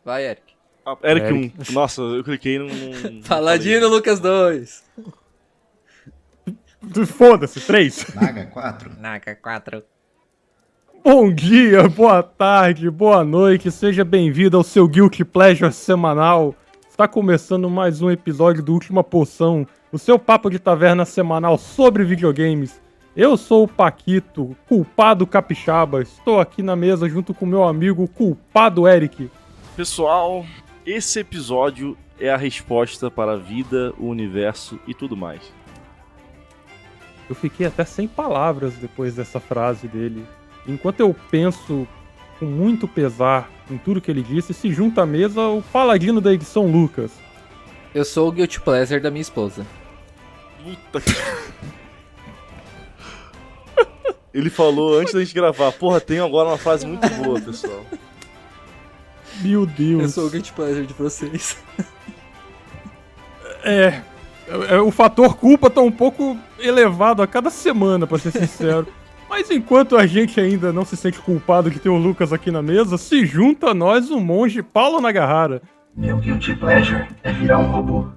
Vai, Eric. Eric 1. Nossa, eu cliquei num... Paladino Lucas 2. Foda-se, 3. Naga 4. Bom dia, boa tarde, boa noite, seja bem-vindo ao seu Guilty Pleasure semanal. Está começando mais um episódio do Última Poção, o seu papo de taverna semanal sobre videogames. Eu sou o Paquito, culpado capixaba, estou aqui na mesa junto com meu amigo culpado Eric. Pessoal, esse episódio é a resposta para a vida, o universo e tudo mais. Eu fiquei até sem palavras depois dessa frase dele. Enquanto eu penso com muito pesar em tudo que ele disse, se junta à mesa o paladino da edição Lucas. Eu sou o Guilty Pleasure da minha esposa. Puta que... Ele falou antes da gente gravar, porra, tem agora uma frase muito boa, pessoal. Meu Deus. Eu sou o Guilty Pleasure de vocês. O fator culpa tá um pouco elevado a cada semana, pra ser sincero. Mas enquanto a gente ainda não se sente culpado de ter o Lucas aqui na mesa, se junta a nós o monge Paulo Nagahara. Meu Guilty Pleasure é virar um robô.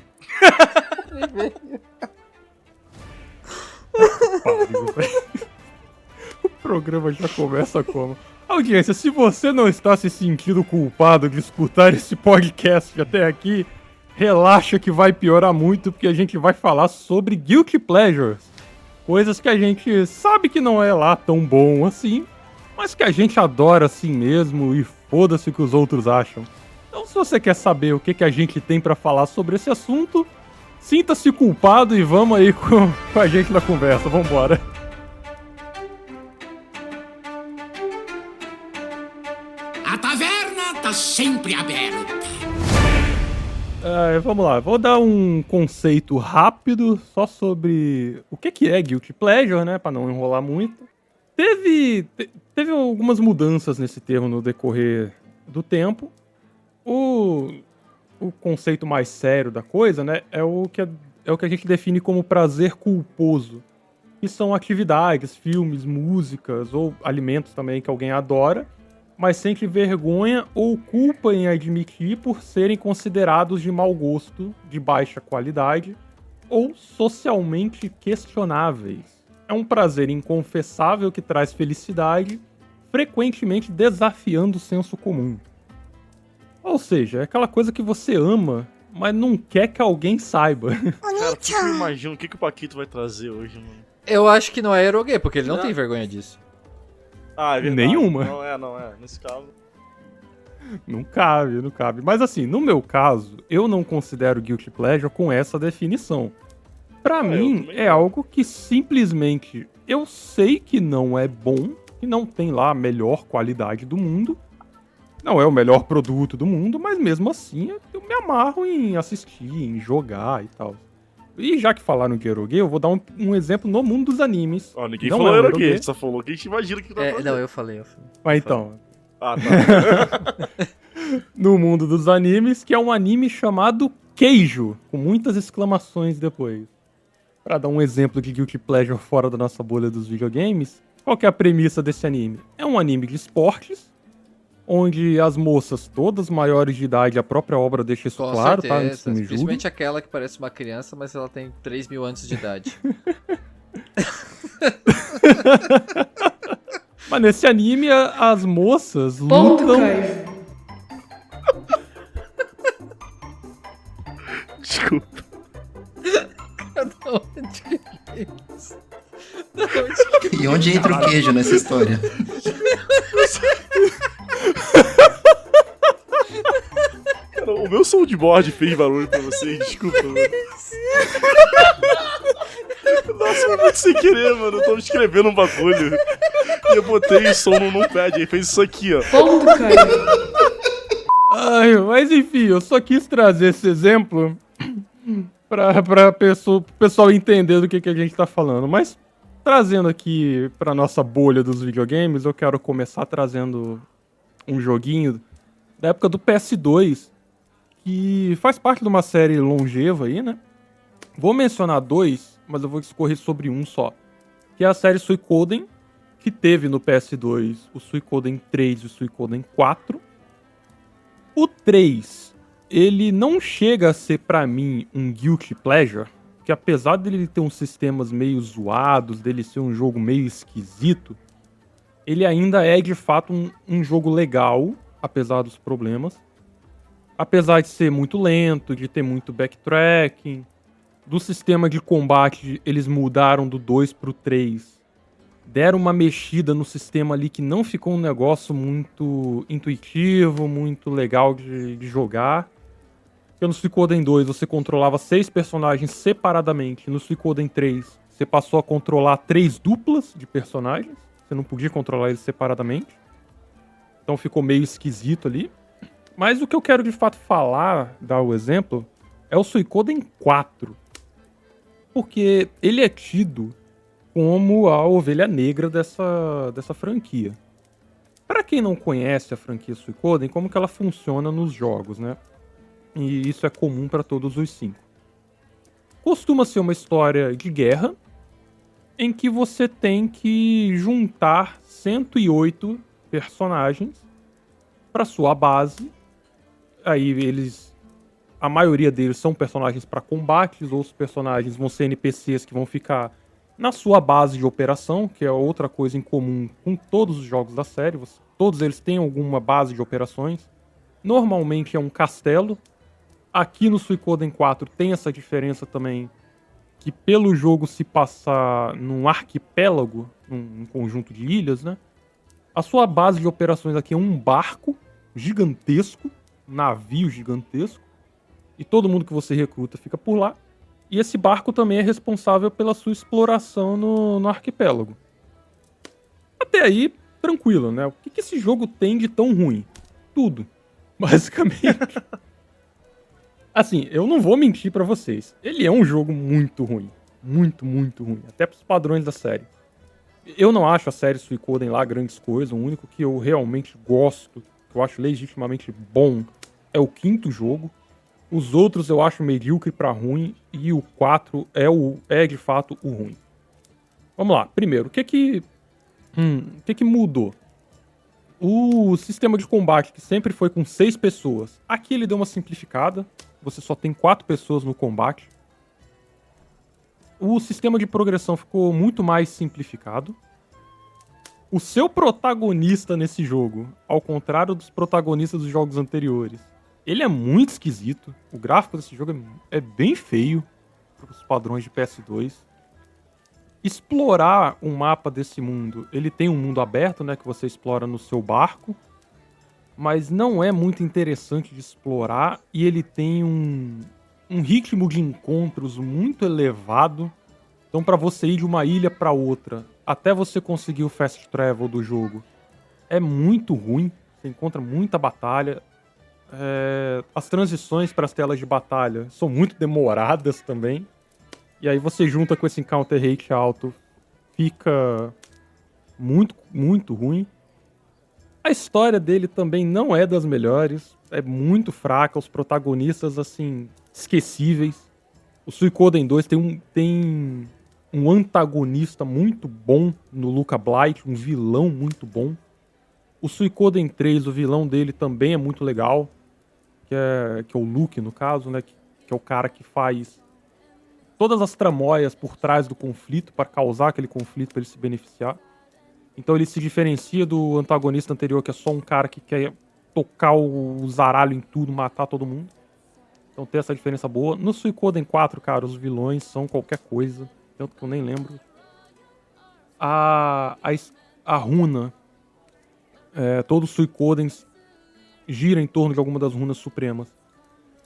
O programa já começa como? Audiência, se você não está se sentindo culpado de escutar esse podcast até aqui, relaxa que vai piorar muito, porque a gente vai falar sobre Guilty Pleasures. Coisas que a gente sabe que não é lá tão bom assim, mas que a gente adora assim mesmo e foda-se o que os outros acham. Então se você quer saber o que a gente tem pra falar sobre esse assunto, sinta-se culpado e vamos aí com a gente na conversa, vambora. A taverna tá sempre aberta. Vamos lá, vou dar um conceito rápido só sobre o que é Guilty Pleasure, né, pra não enrolar muito. Teve algumas mudanças nesse termo no decorrer do tempo. O conceito mais sério da coisa, né, é o que a gente define como prazer culposo, que são atividades, filmes, músicas ou alimentos também que alguém adora, mas sente vergonha ou culpa em admitir por serem considerados de mau gosto, de baixa qualidade ou socialmente questionáveis. É um prazer inconfessável que traz felicidade, frequentemente desafiando o senso comum. Ou seja, é aquela coisa que você ama, mas não quer que alguém saiba. Cara, eu imagino o que o Paquito vai trazer hoje, mano. Eu acho que não é eroguê, porque ele não tem vergonha disso. Ah, é verdade. Nenhuma. Não é. Nesse caso... Não cabe. Mas assim, no meu caso, eu não considero Guilty Pleasure com essa definição. Pra mim, é algo que simplesmente eu sei que não é bom, que não tem lá a melhor qualidade do mundo, não é o melhor produto do mundo, mas mesmo assim eu me amarro em assistir, em jogar e tal. E já que falaram de eroguê, eu vou dar um exemplo no mundo dos animes. Ó, ninguém não falou é um eroguê, só falou que a gente imagina que vai fazer. Não, eu falei. Mas então... Ah, tá. No mundo dos animes, que é um anime chamado Keijo, com muitas exclamações depois. Pra dar um exemplo de Guilty Pleasure fora da nossa bolha dos videogames, qual que é a premissa desse anime? É um anime de esportes, onde as moças, todas maiores de idade, a própria obra deixa isso Com claro, certeza, tá? Antes que me julguem. principalmente aquela que parece uma criança, mas ela tem 3.000 anos de idade. Mas nesse anime, as moças lutam... Desculpa. E onde entra o queijo nessa história? Cara, o meu soundboard fez barulho pra vocês, desculpa, mano. Nossa, foi muito sem querer, mano. Eu tava escrevendo um bagulho e eu botei o som no pad, aí fez isso aqui, ó. Ai, mas enfim, eu só quis trazer esse exemplo pra o pessoal entender do que a gente tá falando. Mas trazendo aqui pra nossa bolha dos videogames, eu quero começar trazendo um joguinho da época do PS2, que faz parte de uma série longeva aí, né? Vou mencionar dois, mas eu vou discorrer sobre um só. Que é a série Suikoden, que teve no PS2 o Suikoden 3 e o Suikoden 4. O 3, ele não chega a ser pra mim um guilty pleasure, que apesar dele ter uns sistemas meio zoados, dele ser um jogo meio esquisito, ele ainda é de fato um jogo legal, apesar dos problemas. Apesar de ser muito lento, de ter muito backtracking, do sistema de combate eles mudaram do 2 pro 3. Deram uma mexida no sistema ali que não ficou um negócio muito intuitivo, muito legal de jogar. Porque no Suikoden 2 você controlava 6 personagens separadamente. No Suikoden 3 você passou a controlar 3 duplas de personagens. Você não podia controlar eles separadamente. Então ficou meio esquisito ali. Mas o que eu quero de fato falar, dar o exemplo, é o Suikoden 4. Porque ele é tido como a ovelha negra dessa franquia. Para quem não conhece a franquia Suikoden, como que ela funciona nos jogos, né? E isso é comum para todos os 5. Costuma ser uma história de guerra, em que você tem que juntar 108 personagens para sua base. Aí a maioria deles são personagens para combates, outros personagens vão ser NPCs que vão ficar na sua base de operação, que é outra coisa em comum com todos os jogos da série. Todos eles têm alguma base de operações. Normalmente é um castelo. Aqui no Suikoden 4 tem essa diferença também, que pelo jogo se passar num arquipélago, num conjunto de ilhas, né? A sua base de operações aqui é um barco gigantesco, um navio gigantesco, e todo mundo que você recruta fica por lá. E esse barco também é responsável pela sua exploração no arquipélago. Até aí, tranquilo, né? O que esse jogo tem de tão ruim? Tudo, basicamente. Assim, eu não vou mentir pra vocês. Ele é um jogo muito ruim. Muito, muito ruim. Até pros padrões da série. Eu não acho a série Suikoden lá grandes coisas. O único que eu realmente gosto, que eu acho legitimamente bom, é o 5º jogo. Os outros eu acho medíocre pra ruim. E o 4 é de fato o ruim. Vamos lá. Primeiro, o que mudou? O sistema de combate, que sempre foi com 6 pessoas, aqui ele deu uma simplificada. Você só tem 4 pessoas no combate. O sistema de progressão ficou muito mais simplificado. O seu protagonista nesse jogo, ao contrário dos protagonistas dos jogos anteriores, ele é muito esquisito. O gráfico desse jogo é bem feio para os padrões de PS2. Explorar um mapa desse mundo, ele tem um mundo aberto, né, que você explora no seu barco, mas não é muito interessante de explorar, e ele tem um ritmo de encontros muito elevado. Então, para você ir de uma ilha para outra, até você conseguir o fast travel do jogo, é muito ruim. Você encontra muita batalha. As transições para as telas de batalha são muito demoradas também. E aí você junta com esse encounter rate alto, fica muito, muito ruim. A história dele também não é das melhores, é muito fraca, os protagonistas, assim, esquecíveis. O Suikoden 2 tem um antagonista muito bom no Luca Blight, um vilão muito bom. O Suikoden 3, o vilão dele também é muito legal, que é o Luke, no caso, né, que é o cara que faz todas as tramóias por trás do conflito para causar aquele conflito para ele se beneficiar. Então ele se diferencia do antagonista anterior, que é só um cara que quer tocar o zaralho em tudo, matar todo mundo. Então tem essa diferença boa. No Suikoden 4, cara, os vilões são qualquer coisa, tanto que eu nem lembro. A runa, todos os Suikodens gira em torno de alguma das runas supremas.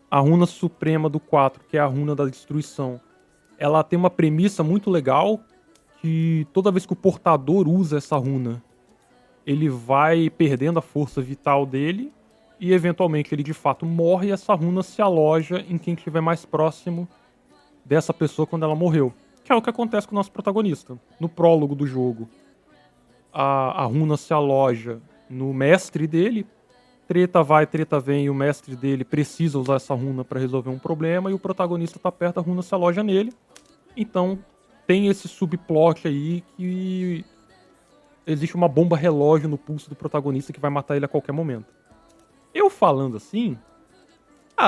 A runa suprema do 4, que é a runa da destruição, ela tem uma premissa muito legal, que toda vez que o portador usa essa runa, ele vai perdendo a força vital dele e eventualmente ele de fato morre, e essa runa se aloja em quem estiver mais próximo dessa pessoa quando ela morreu. Que é o que acontece com o nosso protagonista. No prólogo do jogo, a runa se aloja no mestre dele, treta vai, treta vem, e o mestre dele precisa usar essa runa para resolver um problema, e o protagonista tá perto, a runa se aloja nele. Então tem esse subplot aí que existe uma bomba relógio no pulso do protagonista que vai matar ele a qualquer momento. Eu falando assim,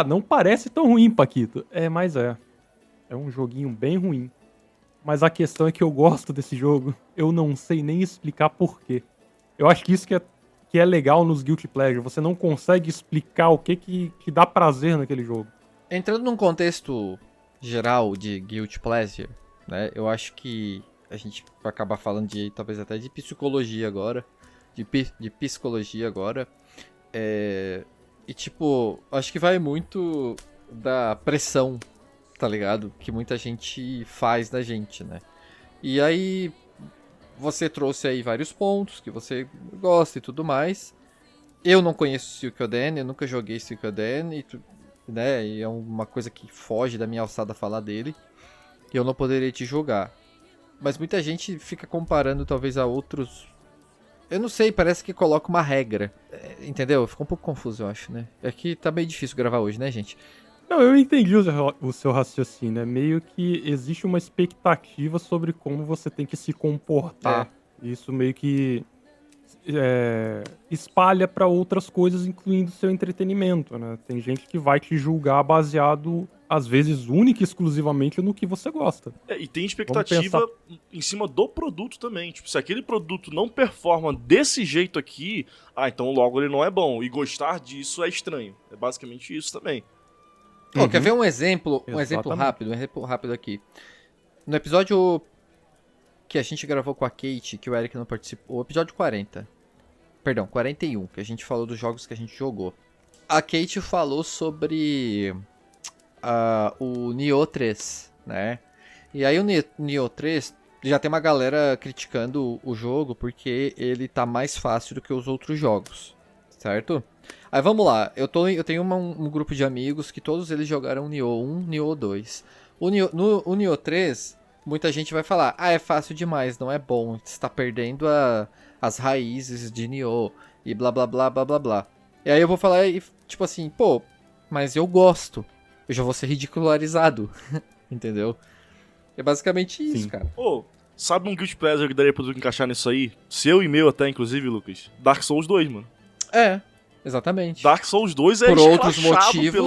não parece tão ruim, Paquito. Mas é. É um joguinho bem ruim. Mas a questão é que eu gosto desse jogo. Eu não sei nem explicar por quê. Eu acho que isso que é legal nos Guilty Pleasure. Você não consegue explicar o que dá prazer naquele jogo. Entrando num contexto geral de Guilty Pleasure, né? Eu acho que a gente vai acabar falando talvez até de psicologia agora. De psicologia agora. E tipo, acho que vai muito da pressão, tá ligado? Que muita gente faz da gente, né? E aí, você trouxe aí vários pontos que você gosta e tudo mais. Eu não conheço Suikoden, eu nunca joguei Suikoden, né? E é uma coisa que foge da minha alçada falar dele. E eu não poderia te jogar. Mas muita gente fica comparando talvez a outros... Eu não sei, parece que coloca uma regra. Entendeu? Ficou um pouco confuso, eu acho, né? É que tá meio difícil gravar hoje, né, gente? Não, eu entendi o seu raciocínio. É meio que existe uma expectativa sobre como você tem que se comportar. Isso meio que espalha pra outras coisas, incluindo seu entretenimento, né? Tem gente que vai te julgar baseado, às vezes, única e exclusivamente no que você gosta. E tem expectativa em cima do produto também. Tipo, se aquele produto não performa desse jeito aqui, então logo ele não é bom. E gostar disso é estranho. É basicamente isso também. Quer ver um exemplo? Um exemplo rápido aqui. No episódio que a gente gravou com a Kate, que o Eric não participou, o episódio 40. Perdão, 41, que a gente falou dos jogos que a gente jogou. A Kate falou sobre o Nioh 3, né? E aí o Nioh 3 já tem uma galera criticando o jogo porque ele tá mais fácil do que os outros jogos, certo? Aí vamos lá, eu tenho um grupo de amigos que todos eles jogaram Nioh 1, Nioh 2. O Nioh 3, muita gente vai falar, é fácil demais, não é bom, você tá perdendo as raízes de Nioh e blá blá blá blá blá blá. E aí eu vou falar, tipo assim, pô, mas eu gosto, eu já vou ser ridicularizado, entendeu? É basicamente isso, cara. Sabe um Guilty Pleasure que daria pra tu encaixar nisso aí? Seu e meu até, inclusive, Lucas. Dark Souls 2, mano. Exatamente. Dark Souls 2 é por outros motivos,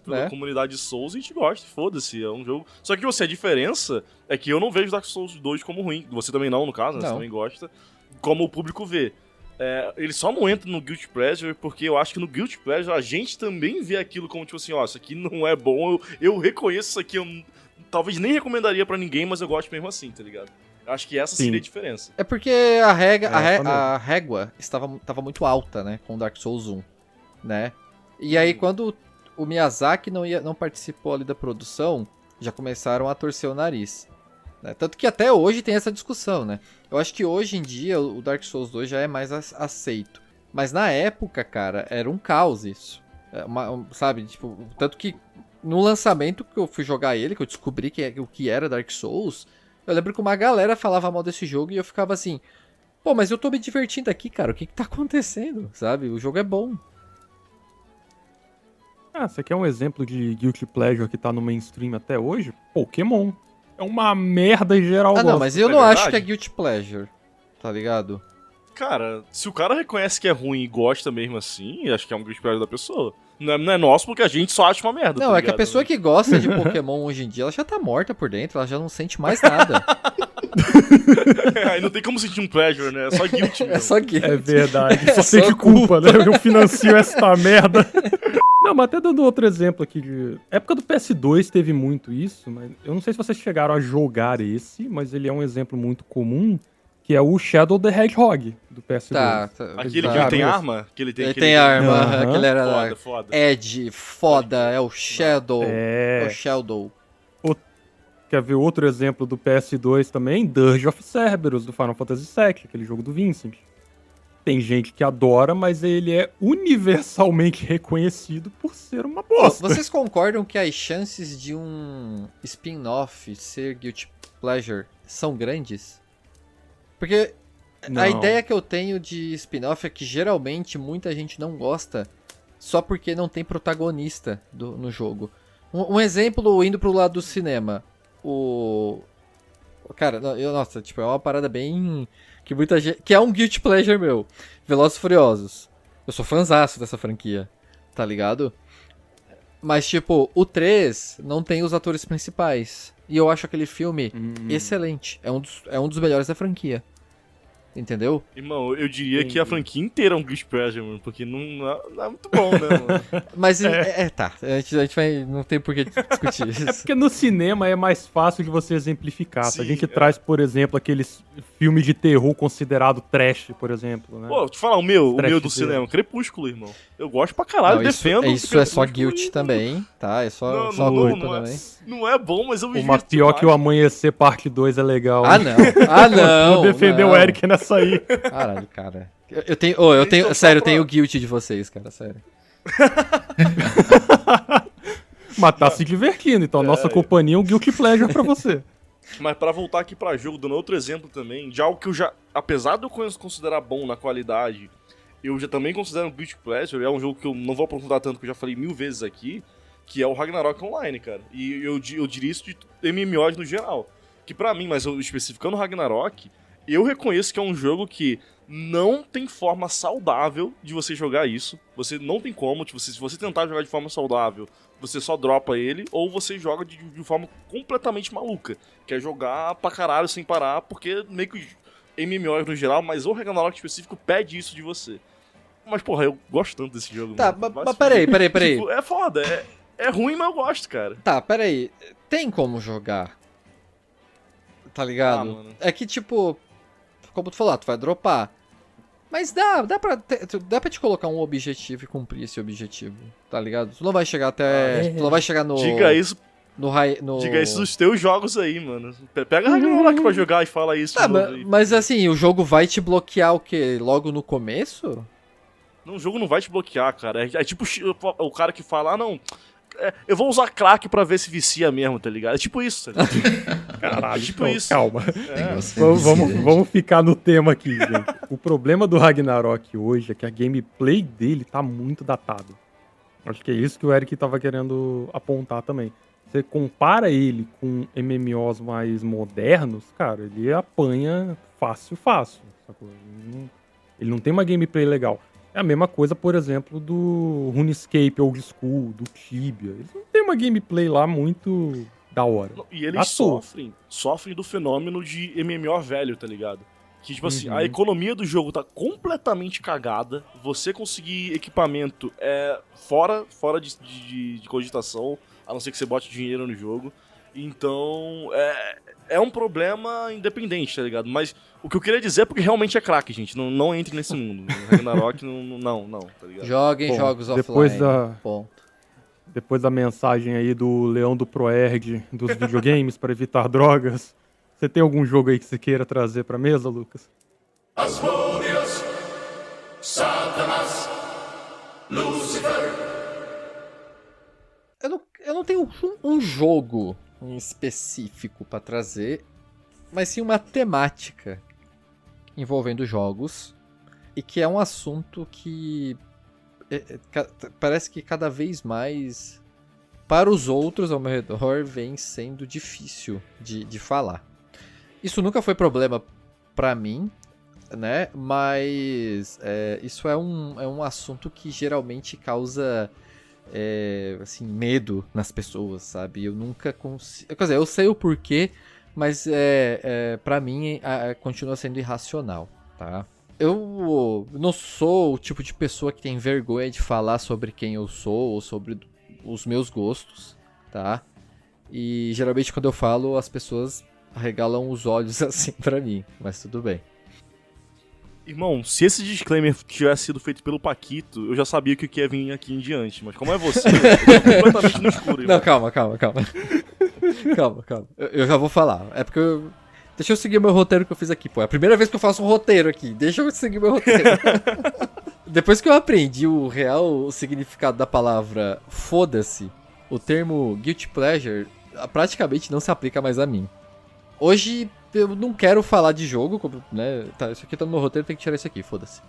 pela né? comunidade Souls, a gente gosta, foda-se, é um jogo... Só que a diferença é que eu não vejo Dark Souls 2 como ruim, você também não, no caso, né? Você também gosta, como o público vê. Ele só não entra no Guilty Pleasure porque eu acho que no Guilty Pleasure a gente também vê aquilo como tipo assim, isso aqui não é bom, eu reconheço isso aqui, eu talvez nem recomendaria pra ninguém, mas eu gosto mesmo assim, tá ligado? Acho que essa seria a diferença. É porque a régua tava muito alta, né, com Dark Souls 1, né? E aí quando o Miyazaki não participou ali da produção, já começaram a torcer o nariz, né? Tanto que até hoje tem essa discussão, né? Eu acho que hoje em dia o Dark Souls 2 já é mais aceito. Mas na época, cara, era um caos isso. Sabe, tipo, tanto que no lançamento que eu fui jogar ele, que eu descobri o que era Dark Souls... Eu lembro que uma galera falava mal desse jogo e eu ficava assim, pô, mas eu tô me divertindo aqui, cara, o que tá acontecendo, sabe? O jogo é bom. Você quer um exemplo de Guilty Pleasure que tá no mainstream até hoje? Pokémon. É uma merda em geral. Não, mas eu não acho que é Guilty Pleasure, tá ligado? Cara, se o cara reconhece que é ruim e gosta mesmo assim, acho que é um Guilty Pleasure da pessoa. Não é nosso porque a gente só acha uma merda. Não, é que a pessoa que gosta de Pokémon hoje em dia, ela já tá morta por dentro, ela já não sente mais nada. Aí não tem como sentir um pleasure, né? É só guilty. É só guilty. É verdade. Só sente culpa, né? Eu financio esta merda. Não, mas até dando outro exemplo aqui de... época do PS2 teve muito isso, mas eu não sei se vocês chegaram a jogar esse, mas ele é um exemplo muito comum, que é o Shadow the Hedgehog do PS2. Tá. Aquele que ele tem arma? Ele tem arma, Uhum. aquele era foda. Edge, foda, é o Shadow. É o Shadow. Quer ver outro exemplo do PS2 também? Dirge of Cerberus, do Final Fantasy VII, aquele jogo do Vincent. Tem gente que adora, mas ele é universalmente reconhecido por ser uma bosta. Vocês concordam que as chances de um spin-off ser Guilty Pleasure são grandes? Porque a ideia que eu tenho de spin-off é que geralmente muita gente não gosta só porque não tem protagonista no jogo. Um exemplo, indo pro lado do cinema. Cara, nossa, tipo, é uma parada bem... que muita gente... que é um Guilty Pleasure meu. Velozes e Furiosos. Eu sou fãzaço dessa franquia, tá ligado? Mas, tipo, o 3 não tem os atores principais. E eu acho aquele filme excelente. É um dos melhores da franquia. Entendeu? Irmão, eu diria que a franquia inteira é um Guilty Pleasure, mano, porque não é muito bom, né, mano? Mas, tá. A gente vai... Não tem por que discutir isso. É porque no cinema é mais fácil de você exemplificar. Sim, Se a gente traz, por exemplo, aqueles filmes de terror considerado trash, por exemplo, né? Pô, te falar, o meu do Trash cinema, Crepúsculo, irmão. Eu gosto pra caralho, Não, defendo. Isso é só guilty também, tá? É só culpa também. Não é bom, mas eu me Uma divirto pior demais. que o Amanhecer Parte 2 é legal. Ah, não. Ah, não. Vou defender não. o Eric nessa aí. Caralho, cara. Eu tenho, sério, eu tenho guilty de vocês, cara, sério. Mas tá se divertindo, então a nossa companhia é um guilty pleasure pra você. Mas pra voltar aqui pra jogo, dando outro exemplo também, de algo que eu já, apesar de eu considerar bom na qualidade, eu já também considero um Guilty Pleasure, é um jogo que eu não vou aprofundar tanto, que eu já falei 1000 vezes aqui, que é o Ragnarok Online, cara. E eu diria isso de MMOs no geral. Que pra mim, mas eu especificando o Ragnarok, eu reconheço que é um jogo que não tem forma saudável de você jogar isso. Você não tem como, tipo, se você tentar jogar de forma saudável, você só dropa ele, ou você joga de forma completamente maluca. Que é jogar pra caralho sem parar, porque meio que MMOs no geral, mas o Ragnarok específico pede isso de você. Mas, porra, eu gosto tanto desse jogo. Tá, mano. mas peraí. Tipo, é foda, é ruim, mas eu gosto, cara. Tá, peraí. Tem como jogar? Tá ligado? Mano. É que, tipo, como tu falou, tu vai dropar. Mas dá pra te colocar um objetivo e cumprir esse objetivo, tá ligado? Tu não vai chegar até... Tu não vai chegar no... Diga isso Diga isso dos teus jogos aí, mano. Pega Ragnarok pra jogar e fala isso. Tá, de novo aí. mas assim, o jogo vai te bloquear o quê? Logo no começo? Não, o jogo não vai te bloquear, cara. É tipo o cara que fala, não... eu vou usar crack pra ver se vicia mesmo, tá ligado? É tipo isso, tá ligado? Caralho, É tipo então, isso. calma. Negócio Vamos ficar no tema aqui, gente. O problema do Ragnarok hoje é que a gameplay dele tá muito datado. Acho que é isso que o Eric tava querendo apontar também. Você compara ele com MMOs mais modernos, cara, ele apanha fácil. Sacou? Ele não tem uma gameplay legal. É a mesma coisa, por exemplo, do RuneScape Old School, do Tibia. Eles não tem uma gameplay lá muito da hora. E eles sofrem do fenômeno de MMO velho, tá ligado? Que, tipo assim, a economia do jogo tá completamente cagada. Você conseguir equipamento fora de cogitação, a não ser que você bote dinheiro no jogo. Então, é um problema independente, tá ligado? Mas o que eu queria dizer é porque realmente é craque, gente. Não entre nesse mundo. Ragnarok, não, tá ligado? Joguem jogos depois offline. Ponto. Depois da mensagem aí do Leão do Proerd dos videogames para evitar drogas, você tem algum jogo aí que você queira trazer pra mesa, Lucas? Asmodeus, Satanás, Lúcifer. Eu não tenho um jogo em específico pra trazer, mas sim uma temática envolvendo jogos e que é um assunto que parece que cada vez mais para os outros ao meu redor vem sendo difícil de falar. Isso nunca foi problema pra mim, né? Mas isso é um assunto que geralmente causa assim, medo nas pessoas, sabe? Eu nunca consigo... Quer dizer, eu sei o porquê, mas pra mim continua sendo irracional, tá? Eu não sou o tipo de pessoa que tem vergonha de falar sobre quem eu sou ou sobre os meus gostos, tá? E geralmente quando eu falo, as pessoas arregalam os olhos assim pra mim, mas tudo bem. Irmão, se esse disclaimer tivesse sido feito pelo Paquito, eu já sabia que o que ia vir aqui em diante. Mas como é você, eu tô completamente no escuro, irmão. Não, calma. Calma. Eu já vou falar. É porque deixa eu seguir o meu roteiro que eu fiz aqui, pô. É a primeira vez que eu faço um roteiro aqui. Deixa eu seguir meu roteiro. Depois que eu aprendi o significado da palavra foda-se, o termo guilty pleasure praticamente não se aplica mais a mim. Hoje eu não quero falar de jogo, né? Tá, isso aqui tá no meu roteiro, tem que tirar isso aqui, foda-se.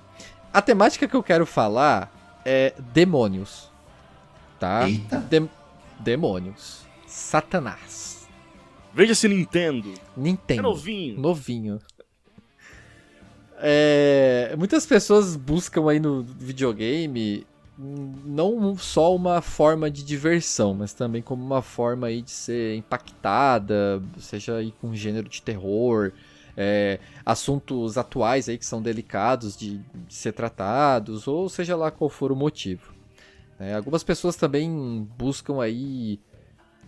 A temática que eu quero falar é demônios, tá? Eita. Demônios. Satanás. Veja se Nintendo. Nintendo. É novinho. Novinho. muitas pessoas buscam aí no videogame não só uma forma de diversão, mas também como uma forma aí de ser impactada, seja aí com gênero de terror, assuntos atuais aí que são delicados de ser tratados, ou seja lá qual for o motivo. Algumas pessoas também buscam aí,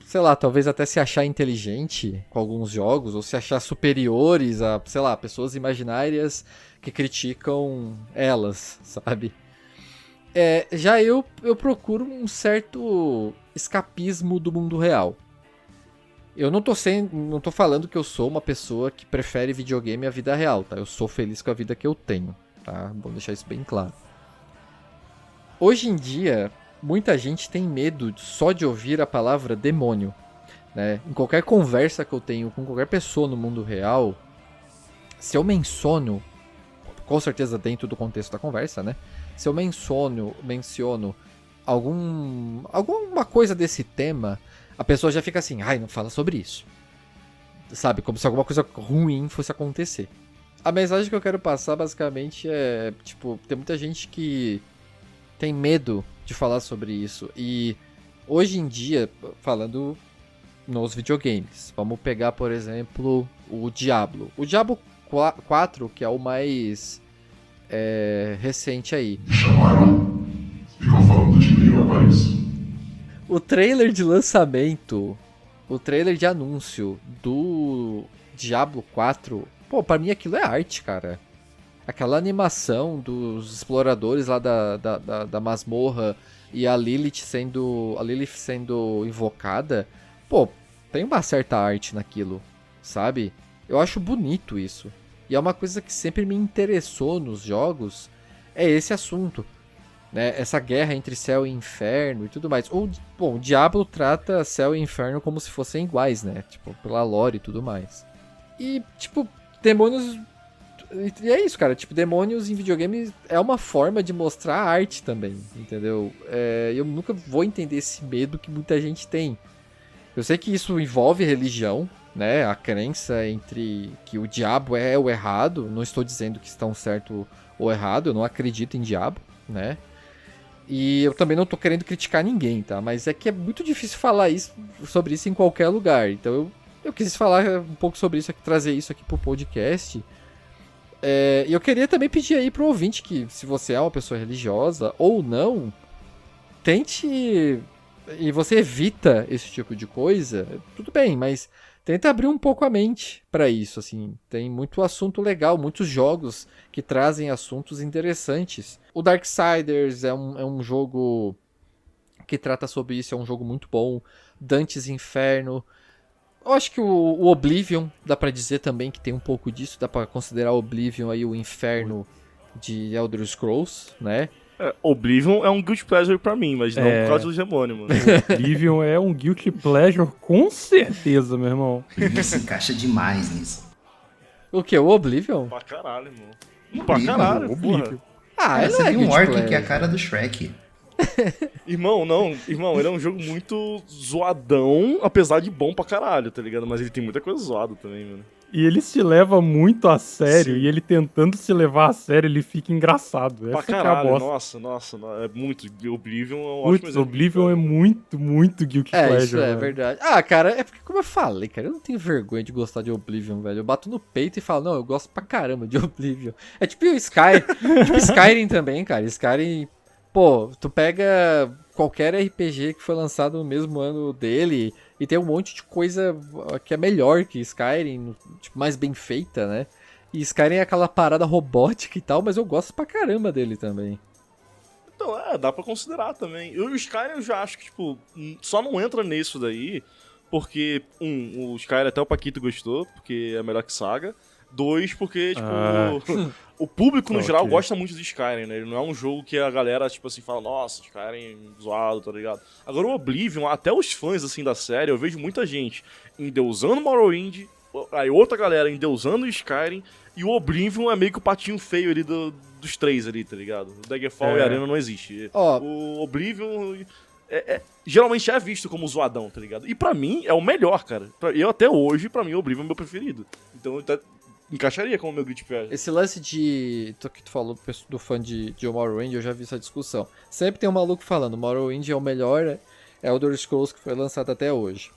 sei lá, talvez até se achar inteligente com alguns jogos, ou se achar superiores a, sei lá, pessoas imaginárias que criticam elas, sabe? Já eu procuro um certo escapismo do mundo real. Eu não tô falando que eu sou uma pessoa que prefere videogame à vida real, tá? Eu sou feliz com a vida que eu tenho, tá? Vou deixar isso bem claro. Hoje em dia, muita gente tem medo só de ouvir a palavra demônio, né? Em qualquer conversa que eu tenho com qualquer pessoa no mundo real, se eu menciono, com certeza dentro do contexto da conversa, né? Se eu menciono alguma coisa desse tema, a pessoa já fica assim, ai, não fala sobre isso. Sabe? Como se alguma coisa ruim fosse acontecer. A mensagem que eu quero passar, basicamente, tipo, tem muita gente que tem medo de falar sobre isso. E hoje em dia, falando nos videogames, vamos pegar, por exemplo, o Diablo. O Diablo 4, que é o mais recente aí. Chamaram? Ficam falando de mim, rapaz. O trailer de lançamento, o trailer de anúncio do Diablo 4, pô, pra mim aquilo é arte, cara. Aquela animação dos exploradores lá da masmorra e a Lilith sendo invocada, pô, tem uma certa arte naquilo, sabe? Eu acho bonito isso. E é uma coisa que sempre me interessou nos jogos, é esse assunto, né? Essa guerra entre céu e inferno e tudo mais. O Diablo trata céu e inferno como se fossem iguais, né? Tipo, pela lore e tudo mais. E, tipo, demônios... E é isso, cara. Tipo, demônios em videogame é uma forma de mostrar arte também, entendeu? Eu nunca vou entender esse medo que muita gente tem. Eu sei que isso envolve religião, né? A crença entre que o diabo é o errado. Não estou dizendo que estão certo ou errado. Eu não acredito em diabo, né? E eu também não tô querendo criticar ninguém, tá? Mas é que é muito difícil falar sobre isso em qualquer lugar. Então eu quis falar um pouco sobre isso aqui, trazer isso aqui pro podcast. E eu queria também pedir aí pro ouvinte que, se você é uma pessoa religiosa ou não, tente... E você evita esse tipo de coisa, tudo bem, mas tenta abrir um pouco a mente pra isso, assim. Tem muito assunto legal, muitos jogos que trazem assuntos interessantes. O Darksiders é um jogo que trata sobre isso, é um jogo muito bom. Dante's Inferno. Eu acho que o Oblivion, dá pra dizer também que tem um pouco disso, dá pra considerar o Oblivion aí o inferno de Elder Scrolls, né? Oblivion é um guilty pleasure pra mim, mas não por causa do demônio, mano. Oblivion é um guilty pleasure com certeza, meu irmão. Ele se encaixa demais nisso. O que? O Oblivion? Pra caralho, irmão. Pra caralho, porra. Você viu um orc que é a cara do Shrek. Irmão, ele é um jogo muito zoadão, apesar de bom pra caralho, tá ligado? Mas ele tem muita coisa zoada também, mano. E ele se leva muito a sério, Sim. e ele tentando se levar a sério, ele fica engraçado. Pra Essa caralho, que é a bosta. nossa, é muito. Oblivion é um ótimo exemplo. Oblivion é muito guilty pleasure. Isso é verdade. Cara, é porque, como eu falei, cara, eu não tenho vergonha de gostar de Oblivion, velho. Eu bato no peito e falo, não, eu gosto pra caramba de Oblivion. É tipo o Skyrim também, cara. Skyrim, pô, tu pega qualquer RPG que foi lançado no mesmo ano dele e tem um monte de coisa que é melhor que Skyrim, tipo, mais bem feita, né? E Skyrim é aquela parada robótica e tal, mas eu gosto pra caramba dele também. Então, dá pra considerar também. O Skyrim eu já acho que, tipo, só não entra nisso daí, porque, o Skyrim até o Paquito gostou, porque é melhor que Saga. 2, porque, tipo, o público no geral gosta muito de Skyrim, né? Ele não é um jogo que a galera, tipo assim, fala, nossa, Skyrim zoado, tá ligado? Agora o Oblivion, até os fãs, assim, da série, eu vejo muita gente endeusando Morrowind, aí outra galera endeusando Skyrim, e o Oblivion é meio que o patinho feio ali dos três ali, tá ligado? O Daggerfall e a Arena não existe. O Oblivion... geralmente é visto como zoadão, tá ligado? E pra mim é o melhor, cara. Eu até hoje, pra mim, o Oblivion é o meu preferido. Então, encaixaria como meu Guilty Pleasure. Esse lance que tu falou do fã de Morrowind, eu já vi essa discussão. Sempre tem um maluco falando, Morrowind é o melhor Elder Scrolls que foi lançado até hoje.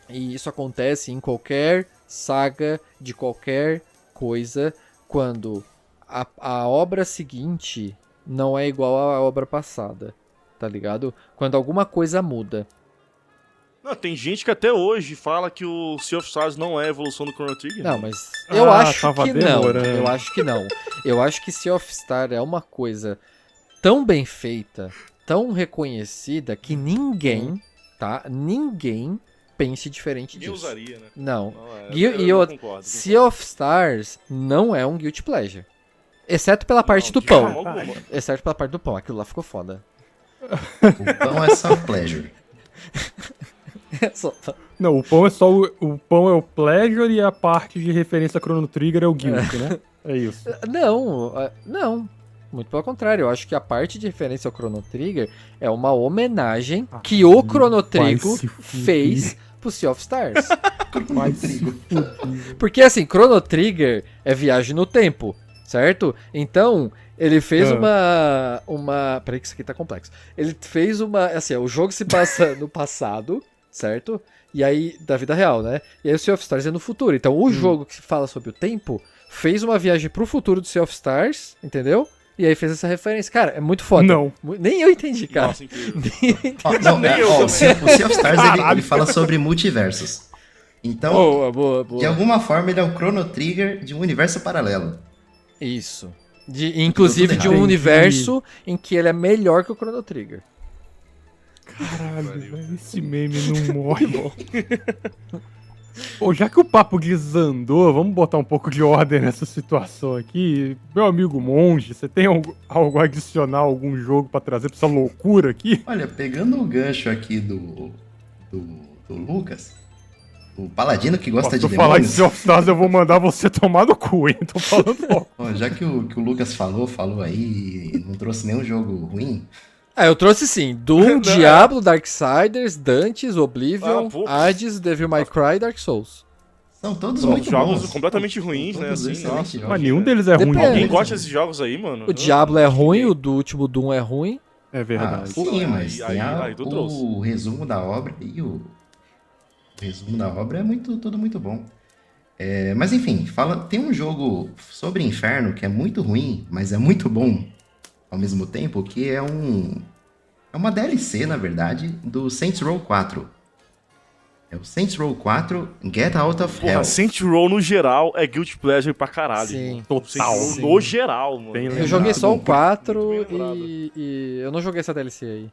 E isso acontece em qualquer saga de qualquer coisa, quando a obra seguinte não é igual à obra passada, tá ligado? Quando alguma coisa muda. Não, tem gente que até hoje fala que o Sea of Stars não é a evolução do Chrono Trigger. Não, mas eu acho que demorando. não. Eu acho que não. Eu acho que Sea of Stars é uma coisa tão bem feita, tão reconhecida, que ninguém, tá? Ninguém pense diferente disso. Ninguém usaria, né? Não. Eu concordo. Sea of Stars não é um Guilty Pleasure. Exceto pela parte do pão. Exceto pela parte do pão. Aquilo lá ficou foda. O pão é só pleasure. Não, o pão é só o pão é o pleasure e a parte de referência a Chrono Trigger é o guilt, né? É isso. Não. Muito pelo contrário. Eu acho que a parte de referência ao Chrono Trigger é uma homenagem que o Chrono Trigger fez pro Sea of Stars. Porque assim, Chrono Trigger é viagem no tempo, certo? Então, ele fez uma... Peraí que isso aqui tá complexo. Ele fez uma... Assim, o jogo se passa no passado, certo? E aí, da vida real, né? E aí o Sea of Stars é no futuro. Então, o jogo que fala sobre o tempo fez uma viagem pro futuro do Sea of Stars, entendeu? E aí fez essa referência. Cara, é muito foda. Não. Nem eu entendi, cara. Nossa, incrível. O Sea of Stars, ele fala sobre multiversos. Então, boa. de alguma forma, ele é o Chrono Trigger de um universo paralelo. Isso. Inclusive de um universo em que ele é melhor que o Chrono Trigger. Caralho, velho, esse meme não morre, bom. Pô, já que o papo desandou, vamos botar um pouco de ordem nessa situação aqui. Meu amigo Monge, você tem algo a adicionar, algum jogo pra trazer pra essa loucura aqui? Olha, pegando o gancho aqui do Lucas, o paladino que gosta de demônios... Se tu falar de Sea of Stars, eu vou mandar você tomar no cu, hein? Tô falando logo. Bom, já que o Lucas falou aí e não trouxe nenhum jogo ruim... Eu trouxe sim. Doom, Diablo, Darksiders, Dantes, Oblivion, Hades, Devil May Cry e Dark Souls. São todos muito jogos bons. completamente ruins, né? Assim, nossa. Mas nenhum deles é ruim. Alguém gosta desses jogos aí, mano? O Diablo é ruim, o do último Doom é ruim. É verdade. Sim, mas aí tu trouxe. o resumo da obra e o resumo da obra é tudo muito bom. Mas enfim, tem um jogo sobre inferno que é muito ruim, mas é muito bom ao mesmo tempo, que é uma DLC, na verdade, do Saints Row 4. É o Saints Row 4 Get Out of Hell. Saints Row no geral é Guilty Pleasure pra caralho. Sim. Total. No geral, mano. Eu joguei só o 4 e eu não joguei essa DLC aí.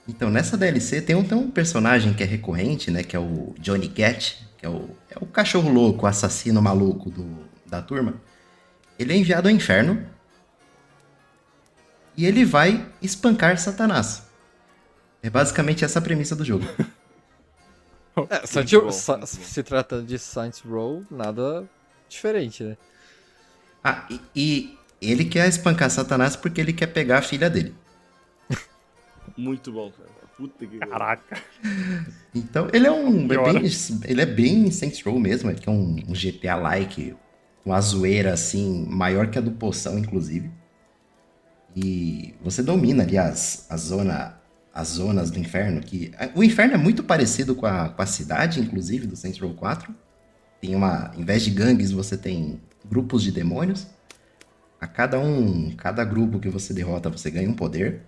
Então, nessa DLC tem um personagem que é recorrente, né? Que é o Johnny Gat, que é o cachorro louco, o assassino maluco da turma. Ele é enviado ao inferno e ele vai espancar Satanás. É basicamente essa a premissa do jogo. Se tratando de Saints Row, nada diferente, né? E ele quer espancar Satanás porque ele quer pegar a filha dele. Muito bom, cara. Puta que Caraca. Então, ele é bem Saints Row mesmo. Ele é um GTA-like, uma zoeira, assim, maior que a do Poção, inclusive. E você domina ali as zonas do inferno. O inferno é muito parecido com a cidade, inclusive, do Saints Row 4. Em vez de gangues, você tem grupos de demônios. Cada grupo que você derrota, você ganha um poder.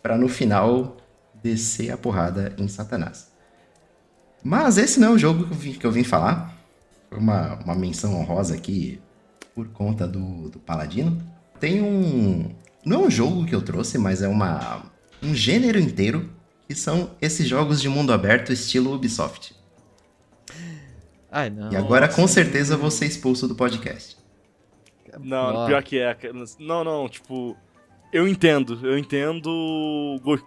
Pra no final descer a porrada em Satanás. Mas esse não é o jogo que eu vim falar. Foi uma menção honrosa aqui por conta do Paladino. Não é um jogo que eu trouxe, mas é um gênero inteiro, que são esses jogos de mundo aberto estilo Ubisoft. Ai, não. E agora, com certeza, eu vou ser expulso do podcast. Não, pior que é. Não, tipo... Eu entendo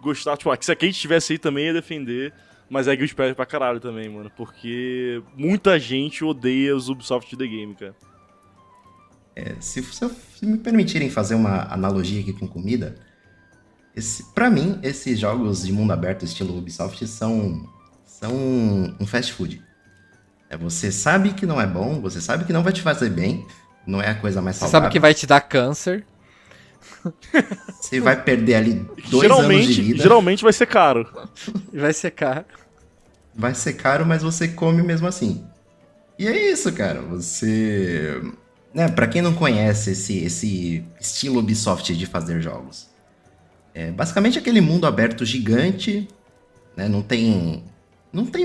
gostar, tipo, se a Kate estivesse aí também ia defender, mas é Guilty Pleasure pra caralho também, mano, porque muita gente odeia os Ubisoft The Game, cara. Se me permitirem fazer uma analogia aqui com comida, pra mim, esses jogos de mundo aberto estilo Ubisoft são um fast food. Você sabe que não é bom, você sabe que não vai te fazer bem, não é a coisa mais Você saudável. sabe que vai te dar câncer. Você vai perder ali 2 anos de vida. Geralmente vai ser caro. Vai ser caro. Vai ser caro, mas você come mesmo assim. E é isso, cara. Você... Né, pra quem não conhece esse estilo Ubisoft de fazer jogos. É basicamente aquele mundo aberto gigante, né? Não tem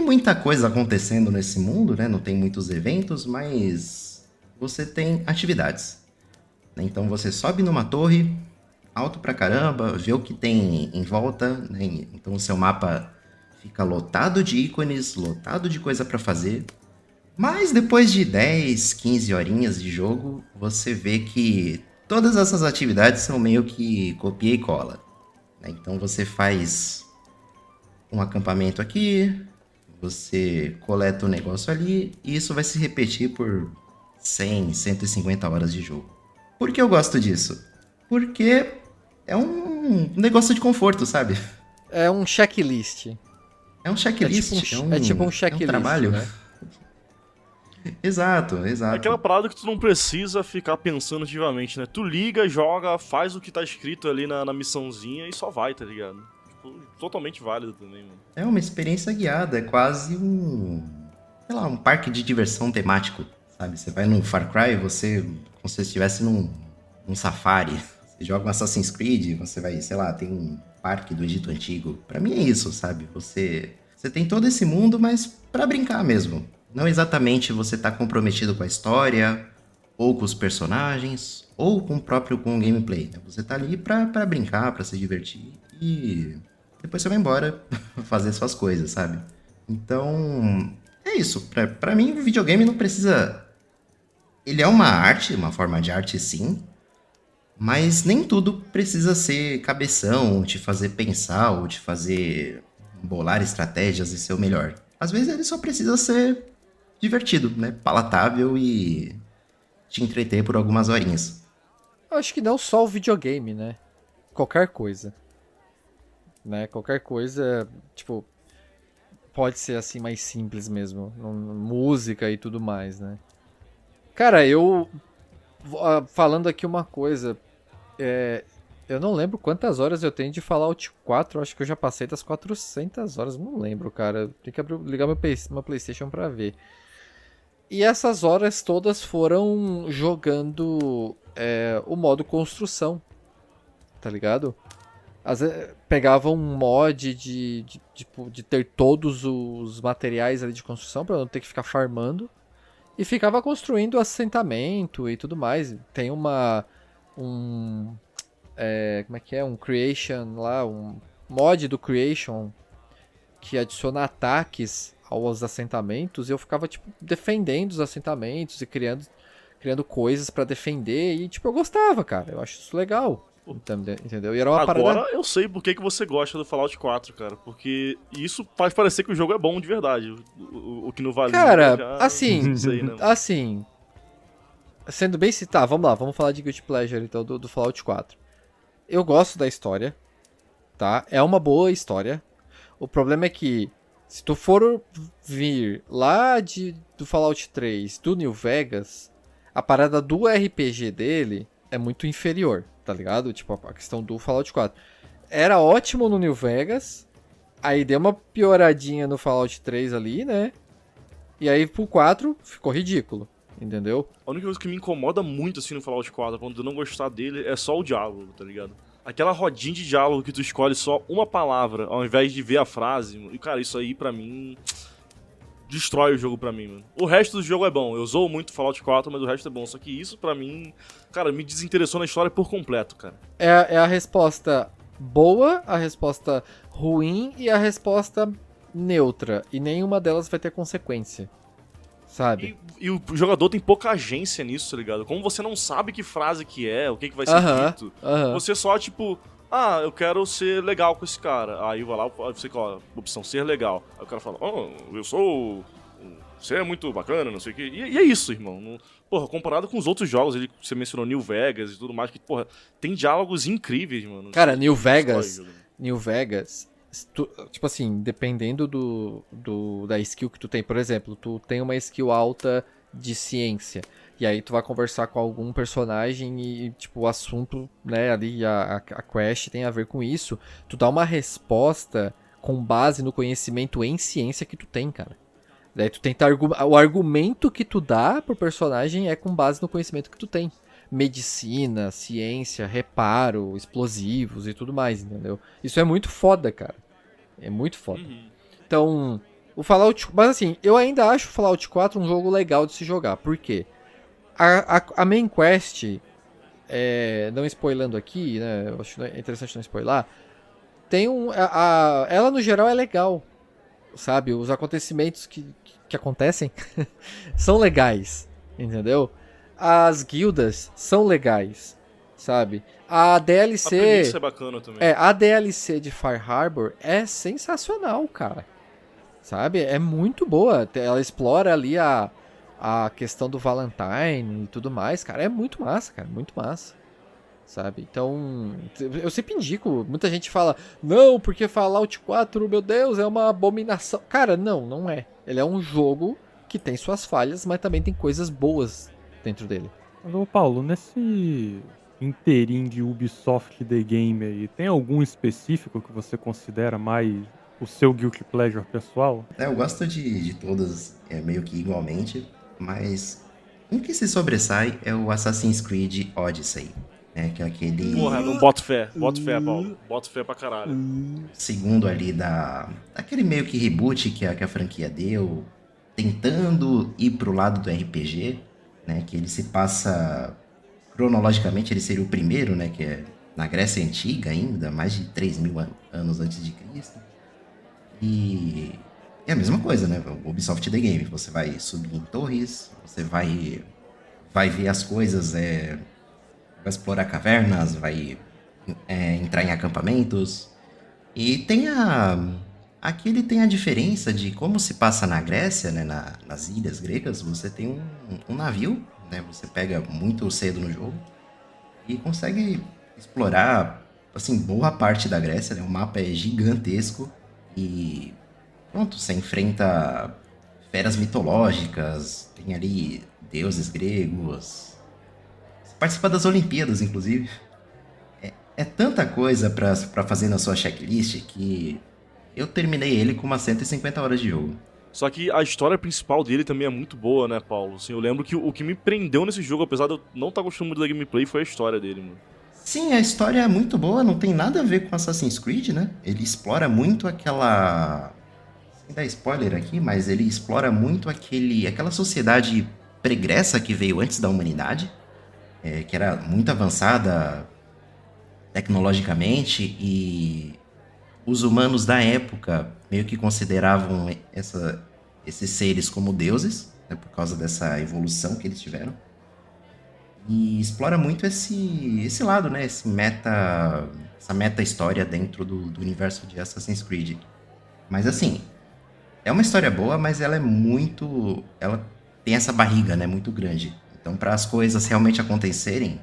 muita coisa acontecendo nesse mundo, né? Não tem muitos eventos, mas você tem atividades. Então você sobe numa torre, alto pra caramba, vê o que tem em volta, né? Então o seu mapa fica lotado de ícones, lotado de coisa pra fazer. Mas depois de 10, 15 horinhas de jogo, você vê que todas essas atividades são meio que copia e cola. Então você faz um acampamento aqui, você coleta um negócio ali, e isso vai se repetir por 100, 150 horas de jogo. Por que eu gosto disso? Porque é um negócio de conforto, sabe? É um checklist. É um checklist. É tipo um checklist, é um trabalho. né? Exato. Aquela parada que tu não precisa ficar pensando ativamente, né? Tu liga, joga, faz o que tá escrito ali na missãozinha e só vai, tá ligado? Tipo, totalmente válido também, mano. É uma experiência guiada, é quase um parque de diversão temático, sabe? Você vai num Far Cry, como se você estivesse num safari. Você joga um Assassin's Creed, você vai, sei lá, tem um parque do Egito Antigo. Pra mim é isso, sabe? Você tem todo esse mundo, mas pra brincar mesmo. Não exatamente você tá comprometido com a história, ou com os personagens, ou com o gameplay. Você tá ali pra brincar, pra se divertir, e depois você vai embora fazer suas coisas, sabe? Então, é isso. Pra mim, o videogame não precisa... Ele é uma arte, uma forma de arte sim, mas nem tudo precisa ser cabeção, te fazer pensar, ou te fazer bolar estratégias e ser o melhor. Às vezes ele só precisa ser divertido, né? Palatável e te entreter por algumas horinhas. Eu acho que não só o videogame, né? Qualquer coisa. Né? Qualquer coisa, tipo, pode ser assim mais simples mesmo. Música e tudo mais, né? Cara, eu... Falando aqui uma coisa... eu não lembro quantas horas eu tenho de Fallout 4. Eu acho que eu já passei das 400 horas. Não lembro, cara. Tem que ligar meu PlayStation pra ver. E essas horas todas foram jogando o modo construção. Tá ligado? Pegava um mod de ter todos os materiais ali de construção pra não ter que ficar farmando. E ficava construindo assentamento e tudo mais. Tem como é que é? Um Creation lá, um mod do Creation que adiciona ataques aos assentamentos. E eu ficava, tipo, defendendo os assentamentos e criando coisas pra defender. E, tipo, eu gostava, cara. Eu acho isso legal. Entendeu? E era uma Agora eu sei por que você gosta do Fallout 4, cara. Porque isso faz parecer que o jogo é bom de verdade. O que não vale. Cara, já... assim, sei, né? assim... Sendo bem citado, vamos lá, vamos falar de Guilty Pleasure, então, do Fallout 4. Eu gosto da história, tá? É uma boa história. O problema é que, se tu for vir lá do Fallout 3, do New Vegas, a parada do RPG dele é muito inferior, tá ligado? Tipo, a questão do Fallout 4. Era ótimo no New Vegas, aí deu uma pioradinha no Fallout 3 ali, né? E aí pro 4 ficou ridículo. Entendeu? A única coisa que me incomoda muito assim no Fallout 4, quando eu não gostar dele, é só o diálogo, tá ligado? Aquela rodinha de diálogo que tu escolhe só uma palavra, ao invés de ver a frase. E, cara, isso aí pra mim destrói o jogo pra mim, mano. O resto do jogo é bom. Eu zoo muito Fallout 4, mas o resto é bom. Só que isso pra mim, cara, me desinteressou na história por completo, cara. É a resposta boa, a resposta ruim e a resposta neutra. E nenhuma delas vai ter consequência. Sabe? E o jogador tem pouca agência nisso, tá ligado? Como você não sabe que frase que é, o que vai ser dito, você só, tipo, eu quero ser legal com esse cara. Aí vai lá, você coloca opção ser legal. Aí o cara fala, você é muito bacana, não sei o quê. E é isso, irmão. Porra, comparado com os outros jogos, você mencionou New Vegas e tudo mais, que, porra, tem diálogos incríveis, mano. Cara, New Vegas Tipo assim, dependendo da skill que tu tem. Por exemplo, tu tem uma skill alta de ciência. E aí tu vai conversar com algum personagem e, tipo, o assunto, né, ali, a quest tem a ver com isso. Tu dá uma resposta com base no conhecimento em ciência que tu tem, cara. Daí tu tenta o argumento que tu dá pro personagem é com base no conhecimento que tu tem. Medicina, ciência, reparo, explosivos e tudo mais, entendeu? Isso é muito foda, cara. É muito foda. Então, o Fallout... Mas assim, eu ainda acho o Fallout 4 um jogo legal de se jogar. Por quê? A main quest, não spoilando aqui, né? Eu acho interessante não spoiler. Tem ela no geral é legal, sabe? Os acontecimentos que acontecem são legais, entendeu? As guildas são legais, sabe? A DLC... A premissa é bacana também. A DLC de Far Harbor é sensacional, cara. Sabe? É muito boa. Ela explora ali a questão do Valentine e tudo mais, cara. É muito massa, cara. Muito massa. Sabe? Então, eu sempre indico. Muita gente fala, não, porque Fallout 4, meu Deus, é uma abominação. Cara, não é. Ele é um jogo que tem suas falhas, mas também tem coisas boas dentro dele. Ô, Paulo, nesse inteirinho de Ubisoft The Game aí, tem algum específico que você considera mais o seu guilty pleasure pessoal? Eu gosto de todas meio que igualmente, mas um que se sobressai é o Assassin's Creed Odyssey, né? Que é aquele... Porra, não boto fé, Paulo. Boto fé pra caralho. Segundo ali daquele meio que reboot que a franquia deu, tentando ir pro lado do RPG, né? Que ele se passa... Cronologicamente ele seria o primeiro, né? Que é na Grécia Antiga ainda, mais de 3.000 anos antes de Cristo. E é a mesma coisa, né? O Ubisoft The Game. Você vai subir em torres, você vai ver as coisas, vai explorar cavernas, vai entrar em acampamentos. E tem aqui ele tem a diferença de como se passa na Grécia, né? Nas ilhas gregas, você tem um navio, né? Você pega muito cedo no jogo e consegue explorar, assim, boa parte da Grécia, né? O mapa é gigantesco. E pronto, você enfrenta feras mitológicas, tem ali deuses gregos. Você participa das Olimpíadas, inclusive. É tanta coisa pra fazer na sua checklist que eu terminei ele com umas 150 horas de jogo. Só que a história principal dele também é muito boa, né, Paulo? Assim, eu lembro que o que me prendeu nesse jogo, apesar de eu não estar gostando muito da gameplay, foi a história dele, mano. Sim, a história é muito boa, não tem nada a ver com Assassin's Creed, né? Ele explora muito aquela... Sem dar spoiler aqui, mas ele explora muito aquela sociedade pregressa que veio antes da humanidade, que era muito avançada tecnologicamente, e os humanos da época meio que consideravam esses seres como deuses, né, por causa dessa evolução que eles tiveram. E explora muito esse lado, né? Essa meta história dentro do universo de Assassin's Creed. Mas assim, é uma história boa, mas ela tem essa barriga, né? Muito grande. Então, para as coisas realmente acontecerem,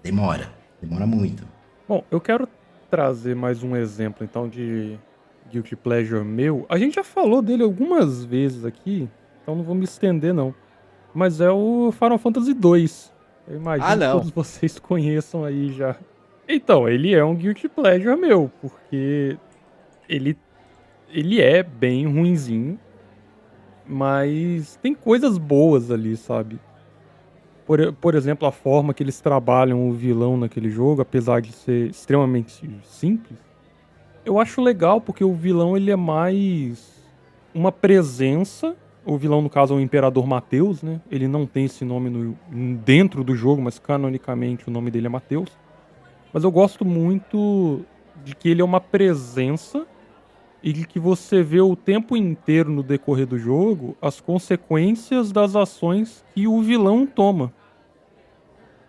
demora muito. Bom, eu quero trazer mais um exemplo, então, de guilty pleasure meu. A gente já falou dele algumas vezes aqui, então não vou me estender, não. Mas é o Final Fantasy II. Eu imagino que todos vocês conheçam aí já. Então, ele é um guilty pleasure meu, porque ele é bem ruinzinho, mas tem coisas boas ali, sabe? Por exemplo, a forma que eles trabalham o vilão naquele jogo, apesar de ser extremamente simples, eu acho legal porque o vilão ele é mais uma presença. O vilão, no caso, é o Imperador Mateus, né? Ele não tem esse nome dentro do jogo, mas canonicamente o nome dele é Mateus. Mas eu gosto muito de que ele é uma presença e de que você vê o tempo inteiro no decorrer do jogo as consequências das ações que o vilão toma.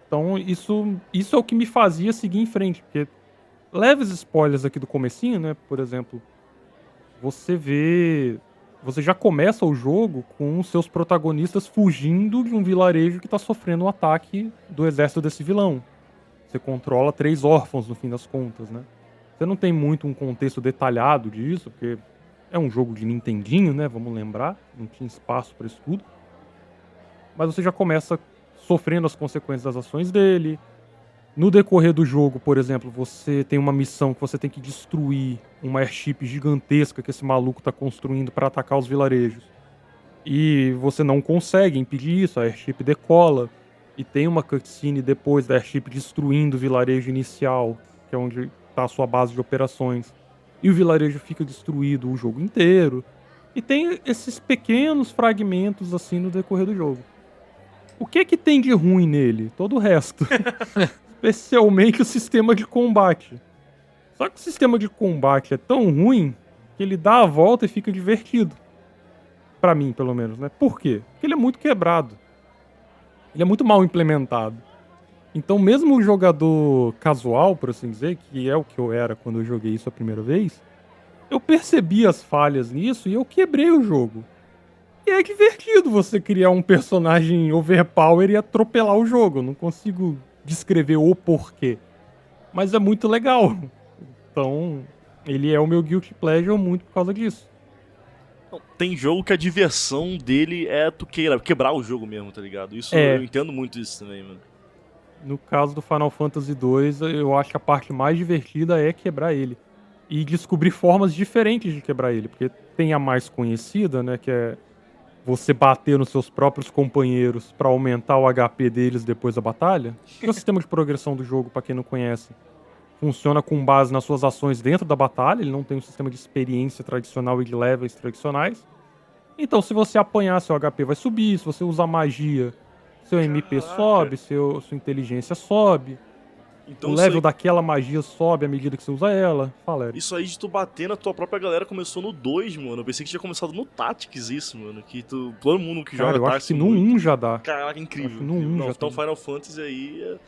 Então isso é o que me fazia seguir em frente, porque leves spoilers aqui do comecinho, né? Por exemplo, você já começa o jogo com os seus protagonistas fugindo de um vilarejo que está sofrendo um ataque do exército desse vilão. Você controla 3 órfãos, no fim das contas, né? Você não tem muito um contexto detalhado disso, porque é um jogo de Nintendinho, né? Vamos lembrar, não tinha espaço para isso tudo. Mas você já começa sofrendo as consequências das ações dele. No decorrer do jogo, por exemplo, você tem uma missão que você tem que destruir uma airship gigantesca que esse maluco tá construindo para atacar os vilarejos. E você não consegue impedir isso, a airship decola. E tem uma cutscene depois da airship destruindo o vilarejo inicial, que é onde tá a sua base de operações. E o vilarejo fica destruído o jogo inteiro. E tem esses pequenos fragmentos assim no decorrer do jogo. O que tem de ruim nele? Todo o resto. Especialmente o sistema de combate. Só que o sistema de combate é tão ruim que ele dá a volta e fica divertido. Pra mim, pelo menos, né? Por quê? Porque ele é muito quebrado. Ele é muito mal implementado. Então, mesmo o jogador casual, por assim dizer, que é o que eu era quando eu joguei isso a primeira vez, eu percebi as falhas nisso e eu quebrei o jogo. E é divertido você criar um personagem overpower e atropelar o jogo. Eu não consigo descrever o porquê. Mas é muito legal. Então, ele é o meu guilty pleasure muito por causa disso. Tem jogo que a diversão dele é tu quebrar o jogo mesmo, tá ligado? Isso eu entendo muito isso também, mano. No caso do Final Fantasy II, eu acho que a parte mais divertida é quebrar ele. E descobrir formas diferentes de quebrar ele. Porque tem a mais conhecida, né, que é você bater nos seus próprios companheiros pra aumentar o HP deles depois da batalha. E o sistema de progressão do jogo, pra quem não conhece, funciona com base nas suas ações dentro da batalha. Ele não tem um sistema de experiência tradicional e de levels tradicionais. Então, se você apanhar, seu HP vai subir. Se você usar magia, seu MP sobe, sua inteligência sobe. Então, o level daquela magia sobe à medida que você usa ela. Fala, Eric. Isso aí de tu bater na tua própria galera começou no 2, mano. Eu pensei que tinha começado no Tactics isso, mano. Que todo mundo que joga Tactics... eu acho que no 1 já dá. Caraca, incrível. No 1 já então Final Fantasy aí é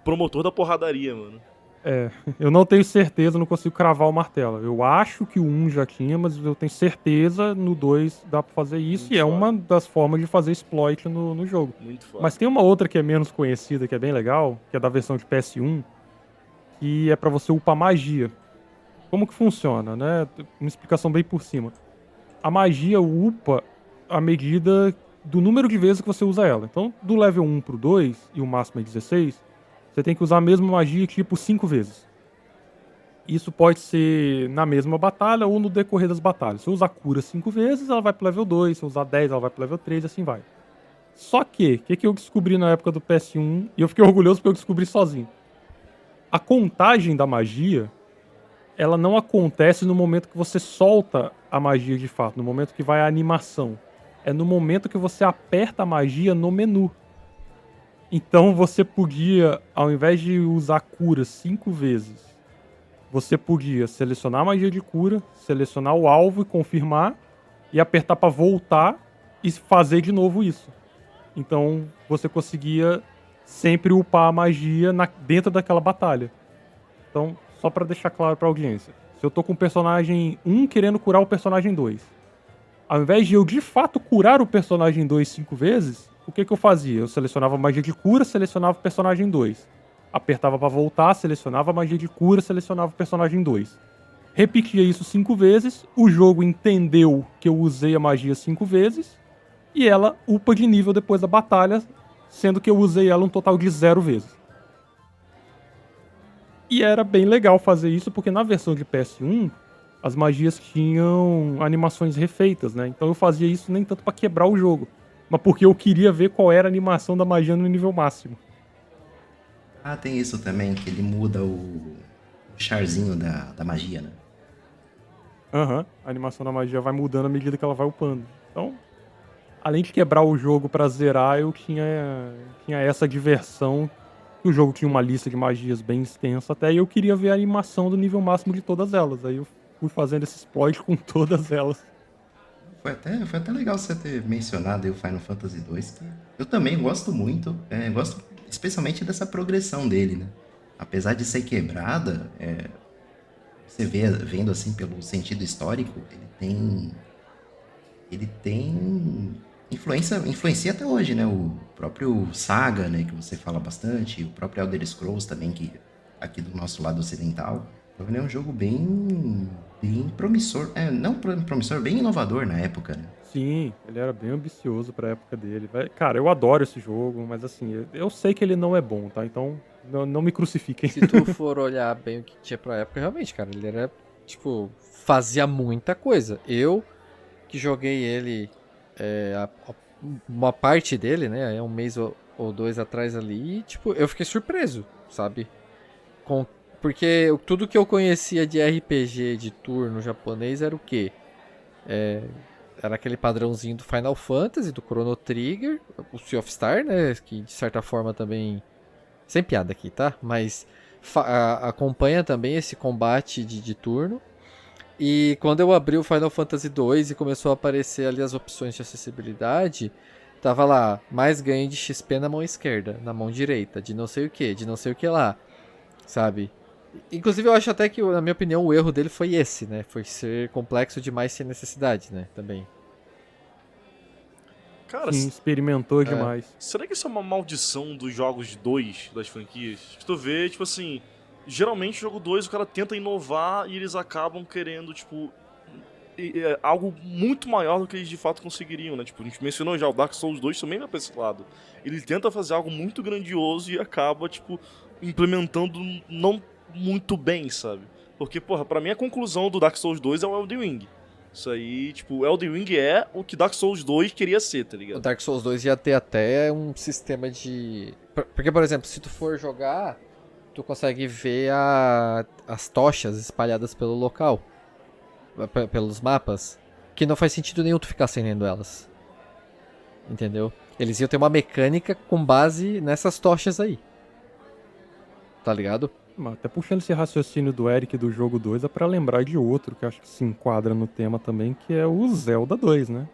promotor da porradaria, mano. Eu não tenho certeza, não consigo cravar o martelo. Eu acho que o 1 já tinha, mas eu tenho certeza no 2 dá pra fazer isso. Muito e é uma das formas de fazer exploit no jogo. Muito foda. Mas tem uma outra que é menos conhecida, que é bem legal, que é da versão de PS1, que é pra você upar magia. Como que funciona, né? Uma explicação bem por cima. A magia upa à medida do número de vezes que você usa ela. Então, do level 1 pro 2, e o máximo é 16... você tem que usar a mesma magia, tipo, 5 vezes. Isso pode ser na mesma batalha ou no decorrer das batalhas. Se eu usar cura 5 vezes, ela vai pro level 2. Se eu usar 10, ela vai pro level 3 e assim vai. Só que, o que eu descobri na época do PS1, e eu fiquei orgulhoso porque eu descobri sozinho. A contagem da magia, ela não acontece no momento que você solta a magia de fato, no momento que vai a animação. É no momento que você aperta a magia no menu. Então você podia, ao invés de usar cura 5 vezes, você podia selecionar a magia de cura, selecionar o alvo e confirmar, e apertar para voltar e fazer de novo isso. Então você conseguia sempre upar a magia dentro daquela batalha. Então, só para deixar claro pra audiência, se eu tô com o personagem 1 querendo curar o personagem 2, ao invés de eu de fato curar o personagem 2 5 vezes, o que eu fazia? Eu selecionava a magia de cura, selecionava o personagem 2. Apertava pra voltar, selecionava a magia de cura, selecionava o personagem 2. Repetia isso 5 vezes, o jogo entendeu que eu usei a magia 5 vezes, e ela upa de nível depois da batalha, sendo que eu usei ela um total de 0 vezes. E era bem legal fazer isso, porque na versão de PS1, as magias tinham animações refeitas, né? Então eu fazia isso nem tanto pra quebrar o jogo, mas porque eu queria ver qual era a animação da magia no nível máximo. Ah, tem isso também, que ele muda o charzinho da magia, né? A animação da magia vai mudando à medida que ela vai upando. Então, além de quebrar o jogo pra zerar, eu tinha essa diversão, que o jogo tinha uma lista de magias bem extensa até, e eu queria ver a animação do nível máximo de todas elas. Aí eu fui fazendo esse exploit com todas elas. Foi até legal você ter mencionado aí o Final Fantasy II, que eu também gosto muito, gosto especialmente dessa progressão dele, né? Apesar de ser quebrada, você vendo assim pelo sentido histórico, ele tem influencia até hoje, né? O próprio Saga, né, que você fala bastante, o próprio Elder Scrolls também, que aqui do nosso lado ocidental, Ele é um jogo bem promissor. Não promissor, bem inovador na época, né? Sim, ele era bem ambicioso pra época dele. Cara, eu adoro esse jogo, mas assim, eu sei que ele não é bom, tá? Então, não me crucifiquem. Se tu for olhar bem o que tinha pra época, realmente, cara, ele era, tipo, fazia muita coisa. Eu, que joguei ele, uma parte dele, né, um mês ou dois atrás ali, e, tipo, eu fiquei surpreso, sabe? Porque tudo que eu conhecia de RPG de turno japonês era o quê? Era aquele padrãozinho do Final Fantasy, do Chrono Trigger, o Sea of Star, né? Que de certa forma também. Sem piada aqui, tá? Mas acompanha também esse combate de turno. E quando eu abri o Final Fantasy 2 e começou a aparecer ali as opções de acessibilidade, tava lá, mais ganho de XP na mão esquerda, na mão direita, de não sei o que, de não sei o que lá, sabe? Inclusive eu acho até que, na minha opinião, o erro dele foi esse, né? Foi ser complexo demais sem necessidade, né? Também. Cara, sim, experimentou demais. Será que isso é uma maldição dos jogos 2 das franquias? Que tu vê, tipo assim, geralmente jogo 2 o cara tenta inovar e eles acabam querendo, tipo, algo muito maior do que eles de fato conseguiriam, né? Tipo, a gente mencionou já, o Dark Souls 2 também vai pra esse lado. Ele tenta fazer algo muito grandioso e acaba, tipo, implementando não muito bem, sabe? Porque, porra, pra mim a conclusão do Dark Souls 2 é o Elden Ring. Isso aí, tipo, o Elden Ring é o que Dark Souls 2 queria ser, tá ligado? O Dark Souls 2 ia ter até um sistema de... Porque, por exemplo, se tu for jogar, tu consegue ver as tochas espalhadas pelo local. Pelos mapas. Que não faz sentido nenhum tu ficar acendendo elas. Entendeu? Eles iam ter uma mecânica com base nessas tochas aí. Tá ligado? Até puxando esse raciocínio do Eric do jogo 2, é pra lembrar de outro que eu acho que se enquadra no tema também, que é o Zelda 2, né?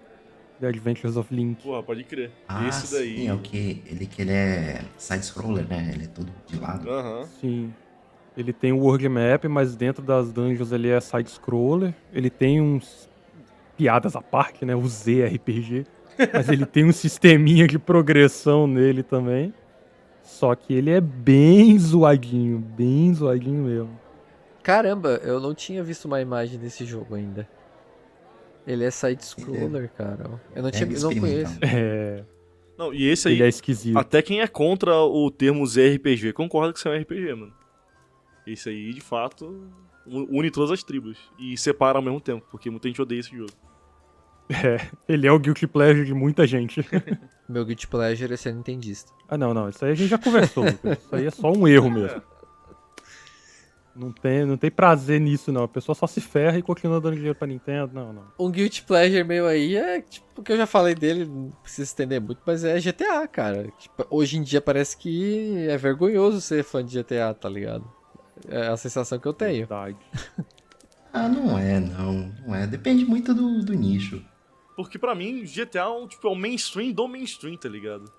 The Adventures of Link. Porra, pode crer. Esse daí. Sim, é o que ele é side-scroller, né? Ele é todo de lado. Aham. Sim. Ele tem o world map, mas dentro das dungeons ele é side-scroller. Ele tem uns piadas à parte, né? O ZRPG. Mas ele tem um sisteminha de progressão nele também. Só que ele é bem zoadinho mesmo. Caramba, eu não tinha visto uma imagem desse jogo ainda. Ele é side-scroller, cara. Eu não conheço. Não, e esse aí, ele é esquisito. Até quem é contra o termo ZRPG concorda que isso é um RPG, mano. Esse aí, de fato, une todas as tribos e separa ao mesmo tempo, porque muita gente odeia esse jogo. Ele é o guilty pleasure de muita gente. Meu guilty pleasure é ser nintendista. Não, isso aí a gente já conversou, Lucas. Isso aí é só um erro mesmo. Não tem prazer nisso, não. A pessoa só se ferra e continua dando dinheiro pra Nintendo, não. Um guilty pleasure meu aí é, tipo, o que eu já falei dele, não precisa estender muito, mas é GTA, cara. Tipo, hoje em dia parece que é vergonhoso ser fã de GTA, tá ligado? É a sensação que eu tenho. Verdade. Não é. Depende muito do nicho. Porque pra mim, GTA é o mainstream do mainstream, tá ligado?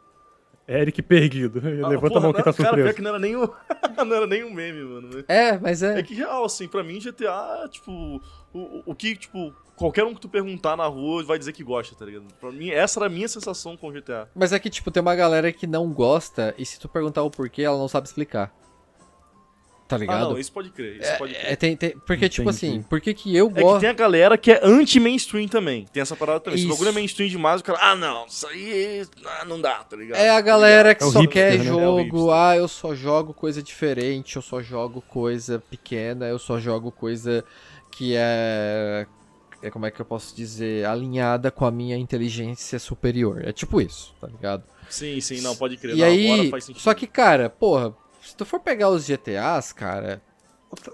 Eric perdido. Levanta a mão que tá surpreso. Cara, pior que não era nem um meme, mano. Mas é. É que real, assim, pra mim GTA, tipo, o que, tipo, qualquer um que tu perguntar na rua vai dizer que gosta, tá ligado? Pra mim, essa era a minha sensação com GTA. Mas é que, tipo, tem uma galera que não gosta e se tu perguntar o porquê, ela não sabe explicar. Tá ligado? Não, isso pode crer. Porque, tipo assim, por que eu gosto... É que tem a galera que é anti-mainstream também. Tem essa parada também. Se o bagulho é mainstream demais, o cara... não, isso aí não dá, tá ligado? É a galera que é só hipster, quer né? jogo... eu só jogo coisa diferente, eu só jogo coisa pequena, eu só jogo coisa que como é que eu posso dizer? Alinhada com a minha inteligência superior. É tipo isso, tá ligado? Sim, não, pode crer. E aí, agora faz sentido. só que, cara, porra... Se tu for pegar os GTAs, cara,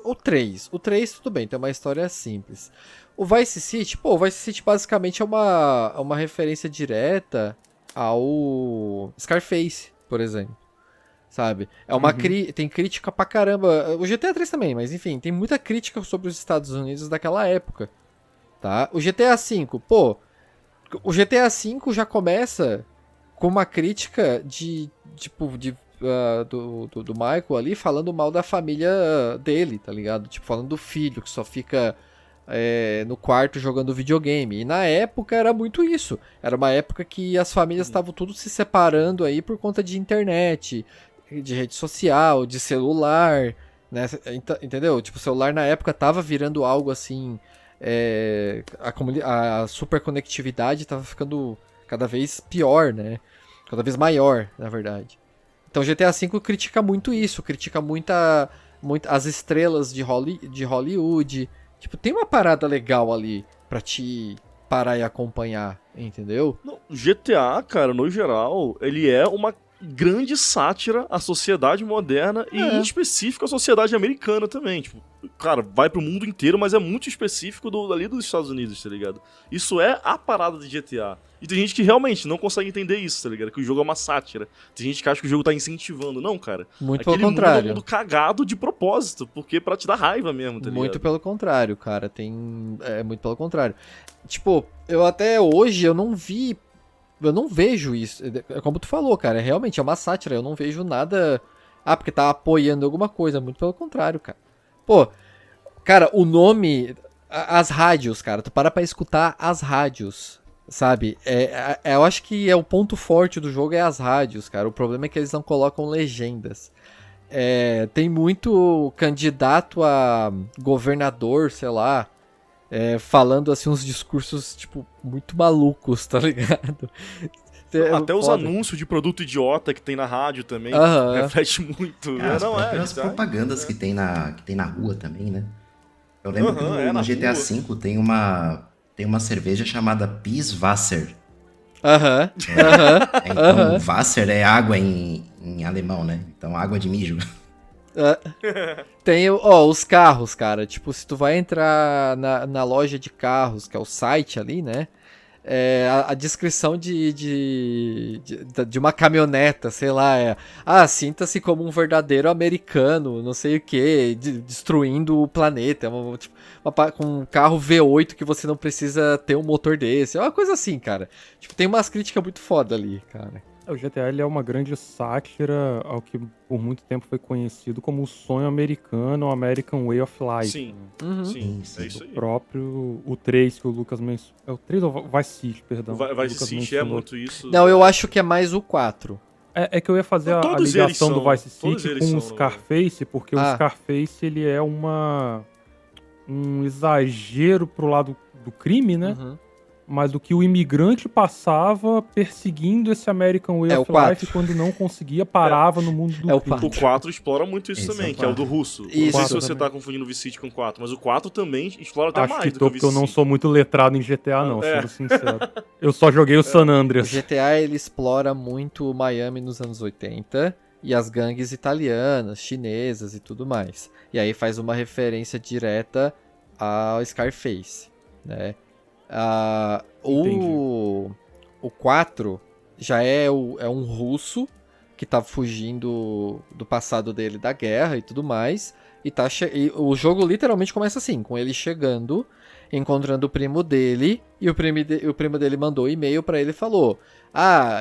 o 3 tudo bem, tem uma história simples. O Vice City, o Vice City basicamente é uma referência direta ao Scarface, por exemplo, sabe? Tem crítica pra caramba, o GTA 3 também, mas enfim, tem muita crítica sobre os Estados Unidos daquela época, tá? O GTA V, o GTA V já começa com uma crítica do Michael ali falando mal da família dele, tá ligado? Tipo, falando do filho que só fica no quarto jogando videogame. E na época era muito isso. Era uma época que as famílias estavam tudo se separando aí por conta de internet, de rede social, de celular, Né? Entendeu? Tipo, o celular na época tava virando algo assim. A super conectividade tava ficando cada vez pior, né? Cada vez maior, na verdade. Então GTA V critica muito isso, critica muito as estrelas de Hollywood. Tipo, tem uma parada legal ali pra te parar e acompanhar, entendeu? Não, GTA, cara, no geral, ele é uma grande sátira à sociedade moderna e, em específico, à sociedade americana também. Tipo, cara, vai pro mundo inteiro, mas é muito específico ali dos Estados Unidos, tá ligado? Isso é a parada de GTA. E tem gente que realmente não consegue entender isso, tá ligado? Que o jogo é uma sátira. Tem gente que acha que o jogo tá incentivando. Não, cara. Muito pelo contrário. Mundo é um mundo cagado de propósito, porque pra te dar raiva mesmo, tá ligado? Muito pelo contrário, cara. Muito pelo contrário. Tipo, eu até hoje, eu não vejo isso. É como tu falou, cara. Realmente é uma sátira. Eu não vejo nada... porque tá apoiando alguma coisa. Muito pelo contrário, cara. Pô, cara, o nome... As rádios, cara. Tu para pra escutar as rádios, sabe? Eu acho que o ponto forte do jogo é as rádios, cara. O problema é que eles não colocam legendas. Tem muito candidato a governador, sei lá... falando assim uns discursos, tipo, muito malucos, tá ligado? Até os anúncios de produto idiota que tem na rádio também reflete muito. As propagandas que tem na rua também, né? Eu lembro que no GTA V tem uma cerveja chamada Pisswasser. Então, Wasser é água em alemão, né? Então, água de mijo. Tem os carros, cara. Tipo, se tu vai entrar na loja de carros, que é o site ali, né? A descrição de uma caminhoneta, sei lá, sinta-se como um verdadeiro americano, não sei o que, destruindo o planeta. Com um carro V8 que você não precisa ter um motor desse. É uma coisa assim, cara. Tipo, tem umas críticas muito foda ali, cara. O GTA ele é uma grande sátira ao que por muito tempo foi conhecido como o sonho americano, o American Way of Life. Sim, é isso aí. O 3 que o Lucas mencionou. É o 3 ou Vice City, perdão? Vice City é muito isso. Não, eu acho que é mais o 4. É que eu ia fazer a ligação do Vice City com o Scarface, porque o Scarface ele é um exagero pro lado do crime, né? Mas do que o imigrante passava perseguindo esse American Way of Life quando não conseguia, parava no mundo do crime. O 4 explora muito isso também, que é o do russo. Não sei se você tá confundindo o Vice City com o 4, mas o 4 também explora até mais do que o Vice City. Porque eu não sou muito letrado em GTA, não, sendo sincero. Eu só joguei o San Andreas. O GTA, ele explora muito Miami nos anos 80 e as gangues italianas, chinesas e tudo mais. E aí faz uma referência direta ao Scarface, né? O 4 já é um russo que tá fugindo do passado dele da guerra e tudo mais. E o jogo literalmente começa assim, com ele chegando, encontrando o primo dele, e o primo dele mandou um e-mail pra ele e falou: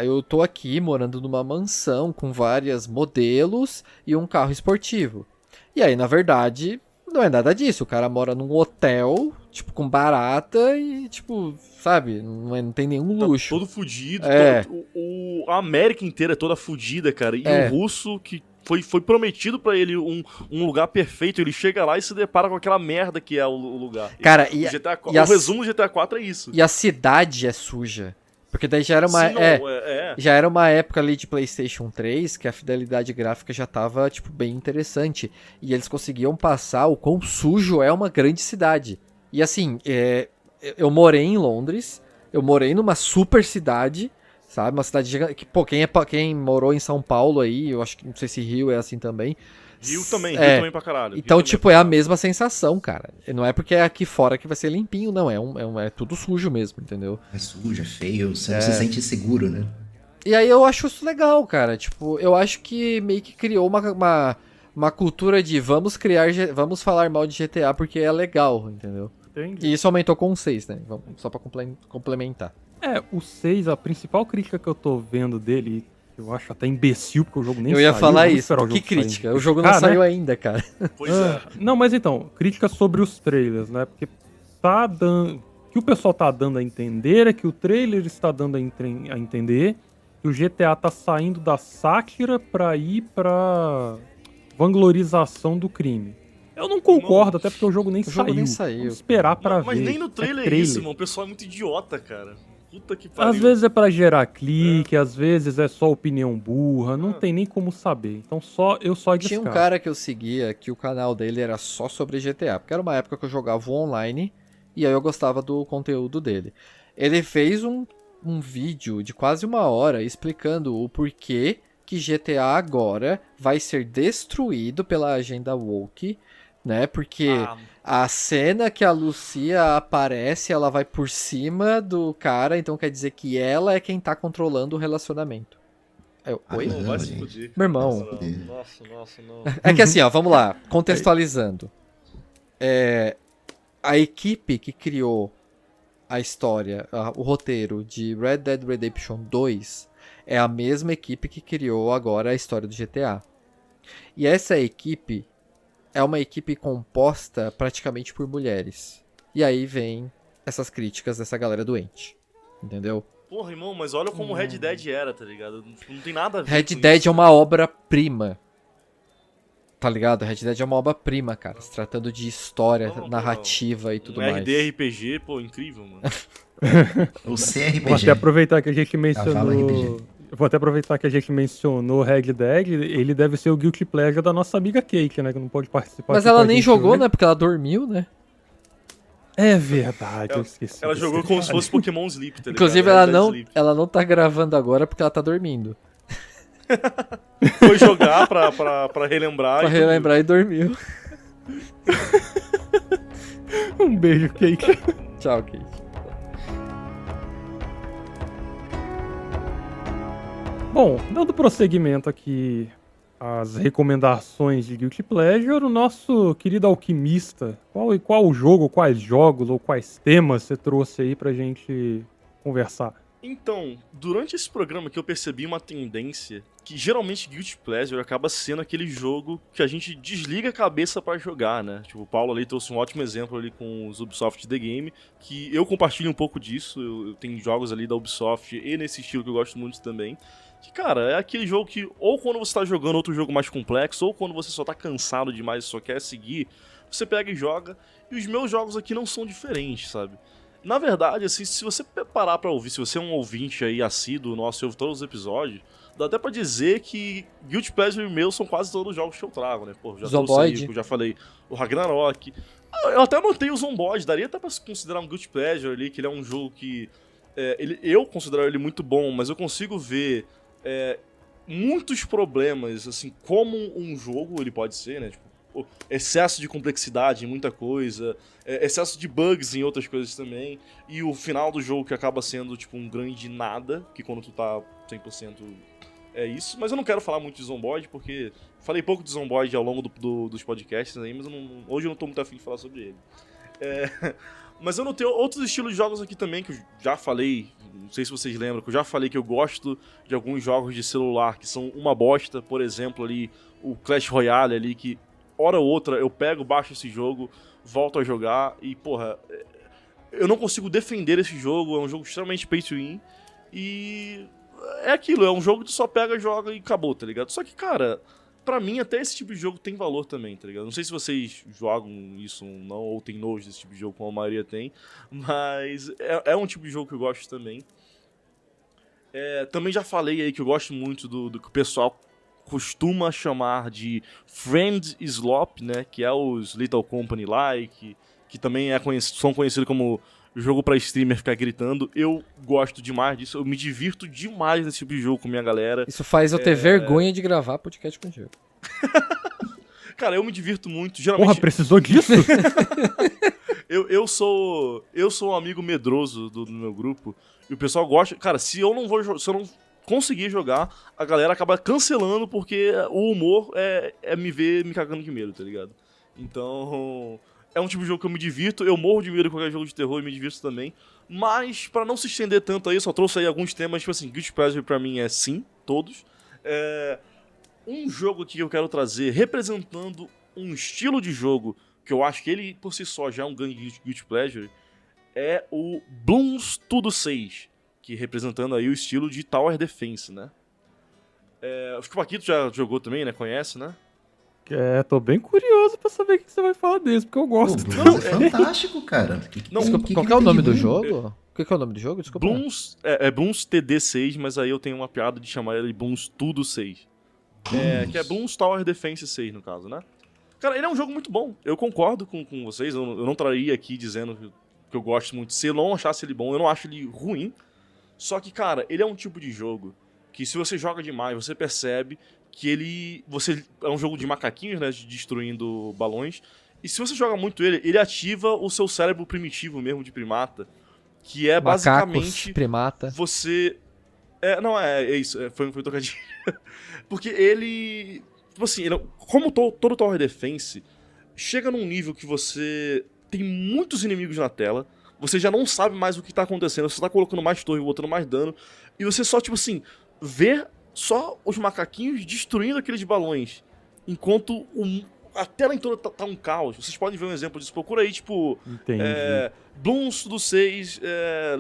eu tô aqui morando numa mansão com vários modelos e um carro esportivo. E aí, na verdade, não é nada disso. O cara mora num hotel, tipo, com barata e, tipo, sabe? Não tem nenhum luxo. Tá todo fudido. A América inteira é toda fudida, cara. E o russo que foi prometido pra ele um lugar perfeito. Ele chega lá e se depara com aquela merda que é o lugar. Cara, o resumo do GTA 4 é isso. E a cidade é suja. Porque daí já era uma já era uma época ali de PlayStation 3 que a fidelidade gráfica já tava, tipo, bem interessante. E eles conseguiam passar o quão sujo é uma grande cidade. E assim, eu morei em Londres, eu morei numa super cidade, sabe? Uma cidade gigante. Que, quem morou em São Paulo aí, eu acho que não sei se Rio é assim também. Rio também pra caralho. Então, tipo, é a mesma sensação, cara. Não é porque é aqui fora que vai ser limpinho, não. É tudo sujo mesmo, entendeu? É sujo, é feio, você não se sente seguro, né? E aí eu acho isso legal, cara. Tipo, eu acho que meio que criou uma cultura de vamos falar mal de GTA porque é legal, entendeu? Entendi. E isso aumentou com o 6, né? Só pra complementar. O 6, a principal crítica que eu tô vendo dele... Eu acho até imbecil, porque o jogo nem saiu. Eu ia falar isso, que crítica. O jogo não saiu ainda, cara. Pois é. Não, mas então, crítica sobre os trailers, né? Porque o que o pessoal tá dando a entender é que o trailer está dando a entender que o GTA tá saindo da sátira pra ir pra vanglorização do crime. Eu não concordo, até porque o jogo nem saiu. Vamos esperar pra ver. Mas nem no trailer é isso, mano. O pessoal é muito idiota, cara. Puta que pariu. Às vezes é pra gerar clique, às vezes é só opinião burra, não tem nem como saber. Então eu só descarto. Tinha um cara que eu seguia que o canal dele era só sobre GTA, porque era uma época que eu jogava online e aí eu gostava do conteúdo dele. Ele fez um vídeo de quase 1 hora explicando o porquê que GTA agora vai ser destruído pela agenda woke, né? Porque a cena que a Lucia aparece, ela vai por cima do cara, então quer dizer que ela é quem tá controlando o relacionamento. Oi? Não, vai se fuder. Meu irmão. Nossa, não. É que assim, ó, vamos lá, contextualizando. A equipe que criou a história, o roteiro de Red Dead Redemption 2 é a mesma equipe que criou agora a história do GTA. E essa equipe é uma equipe composta praticamente por mulheres. E aí vem essas críticas dessa galera doente. Entendeu? Porra, irmão, mas olha como Red Dead era, tá ligado? Não tem nada a ver Red com Dead isso. é uma obra-prima. Tá ligado? Red Dead é uma obra-prima, cara. Se tratando de história, narrativa e tudo mais. RDRPG, pô, incrível, mano. O CRPG. Vou até aproveitar que a gente mencionou... Vou até aproveitar que a gente mencionou Red Dead, ele deve ser o Guilty Pleasure da nossa amiga Kate, né? Que não pode participar. Mas ela nem jogou, né? Porque ela dormiu, né? É verdade, eu esqueci. Ela jogou como se fosse Pokémon Sleep, tá ligado? Inclusive, ela não tá gravando agora porque ela tá dormindo. Foi jogar pra relembrar. Pra relembrar e dormiu. Um beijo, Kate. Tchau, Kate. Bom, dando prosseguimento aqui às recomendações de Guilty Pleasure, o nosso querido alquimista, qual jogo, quais jogos ou quais temas você trouxe aí pra gente conversar? Então, durante esse programa aqui eu percebi uma tendência que geralmente Guilty Pleasure acaba sendo aquele jogo que a gente desliga a cabeça pra jogar, né? Tipo, o Paulo ali trouxe um ótimo exemplo ali com os Ubisoft The Game, que eu compartilho um pouco disso, eu tenho jogos ali da Ubisoft e nesse estilo que eu gosto muito também. Que, cara, é aquele jogo que ou quando você tá jogando outro jogo mais complexo, ou quando você só tá cansado demais e só quer seguir, você pega e joga. E os meus jogos aqui não são diferentes, sabe? Na verdade, assim, se você parar pra ouvir, se você é um ouvinte aí assíduo nosso e ouve todos os episódios, dá até pra dizer que Guilty Pleasure meu são quase todos os jogos que eu trago, né? Pô, já trouxe aí, eu já falei, o Ragnarok. Eu até anotei o Zomboid, daria até pra se considerar um Guilty Pleasure ali, que ele é um jogo que... eu considero ele muito bom, mas eu consigo ver muitos problemas, assim, como um jogo ele pode ser, né? Tipo, excesso de complexidade em muita coisa, excesso de bugs em outras coisas também, e o final do jogo que acaba sendo, tipo, um grande nada, que quando tu tá 100% é isso. Mas eu não quero falar muito de Zomboid, porque falei pouco de Zomboid ao longo dos podcasts aí, mas hoje eu não tô muito afim de falar sobre ele. Mas eu não tenho outros estilos de jogos aqui também, que eu já falei, não sei se vocês lembram, que eu já falei que eu gosto de alguns jogos de celular que são uma bosta, por exemplo, ali, o Clash Royale ali, que hora ou outra eu pego, baixo esse jogo, volto a jogar e, porra, eu não consigo defender esse jogo, é um jogo extremamente pay to win e é aquilo, é um jogo que tu só pega, joga e acabou, tá ligado? Só que, cara, pra mim até esse tipo de jogo tem valor também, tá ligado? Não sei se vocês jogam isso ou não, ou tem nojo desse tipo de jogo, como a maioria tem, mas é um tipo de jogo que eu gosto também. Também já falei aí que eu gosto muito do que o pessoal costuma chamar de Friend Slop, né? Que é os Little Company Like, que também são conhecidos como jogo pra streamer ficar gritando. Eu gosto demais disso, eu me divirto demais nesse tipo de jogo com minha galera. Isso faz eu ter vergonha de gravar podcast contigo. Cara, eu me divirto muito, geralmente... Porra, precisou disso? eu sou um amigo medroso do meu grupo, e o pessoal gosta... Cara, se eu não conseguir jogar, a galera acaba cancelando porque o humor é me ver me cagando de medo, tá ligado? Então, é um tipo de jogo que eu me divirto, eu morro de medo de qualquer jogo de terror e me divirto também, mas pra não se estender tanto aí, só trouxe aí alguns temas, tipo assim, Guilty Pleasure pra mim é sim, todos. Um jogo que eu quero trazer representando um estilo de jogo que eu acho que ele por si só já é um grande Guilty Pleasure, é o Bloons Tudo 6, que representando aí o estilo de Tower Defense, né? Acho que o Paquito já jogou também, né? Conhece, né? Tô bem curioso pra saber o que você vai falar desse, porque eu gosto. O Bloons é fantástico, cara. Desculpa, qual que é o nome do jogo? O que é o nome do jogo? Desculpa. Bloons, é Bloons TD6, mas aí eu tenho uma piada de chamar ele Bloons Tudo 6. Que é Bloons Tower Defense 6, no caso, né? Cara, ele é um jogo muito bom. Eu concordo com vocês. Eu não traria aqui dizendo que eu gosto muito. Se eu não achasse ele bom, eu não acho ele ruim. Só que, cara, ele é um tipo de jogo que se você joga demais, você percebe que é um jogo de macaquinhos, né? Destruindo balões. E se você joga muito ele ativa o seu cérebro primitivo mesmo, de primata. Que é Macacos, basicamente... primata. Você... É isso. Foi um trocadilho. Porque ele... Tipo assim, como todo Tower Defense, chega num nível que você tem muitos inimigos na tela, você já não sabe mais o que tá acontecendo, você tá colocando mais torre, botando mais dano, e você só, tipo assim, vê só os macaquinhos destruindo aqueles balões, enquanto a tela em toda tá um caos. Vocês podem ver um exemplo disso, procura aí, tipo, Bloons do 6,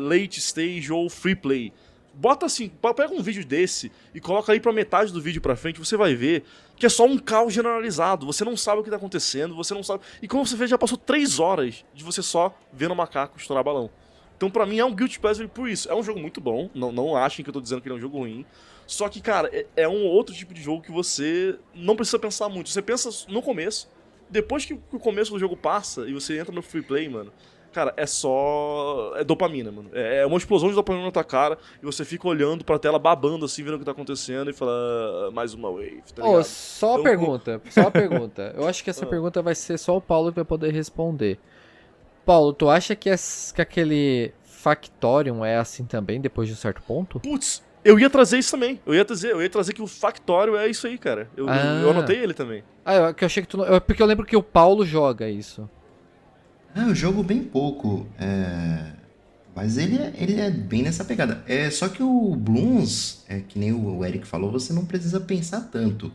Late Stage ou Free Play. Bota assim, pega um vídeo desse e coloca aí pra metade do vídeo pra frente, você vai ver que é só um caos generalizado. Você não sabe o que tá acontecendo, você não sabe... E como você vê, já passou 3 horas de você só vendo o macaco estourar balão. Então pra mim é um Guilty Pleasure por isso. É um jogo muito bom, não achem que eu tô dizendo que ele é um jogo ruim. Só que, cara, é um outro tipo de jogo que você não precisa pensar muito. Você pensa no começo, depois que o começo do jogo passa e você entra no free play, mano... Cara, é dopamina, mano. É uma explosão de dopamina na tua cara e você fica olhando pra tela, babando assim, vendo o que tá acontecendo e fala, mais uma wave, tá ligado? Só uma pergunta. Eu acho que essa pergunta vai ser só o Paulo que vai poder responder. Paulo, tu acha que aquele Factorium é assim também, depois de um certo ponto? Putz, eu ia trazer isso também. Eu ia trazer que o Factorium é isso aí, cara. Eu anotei ele também. Eu achei que porque eu lembro que o Paulo joga isso. Eu jogo bem pouco, mas ele é bem nessa pegada. Só que o Bloons, que nem o Eric falou, você não precisa pensar tanto.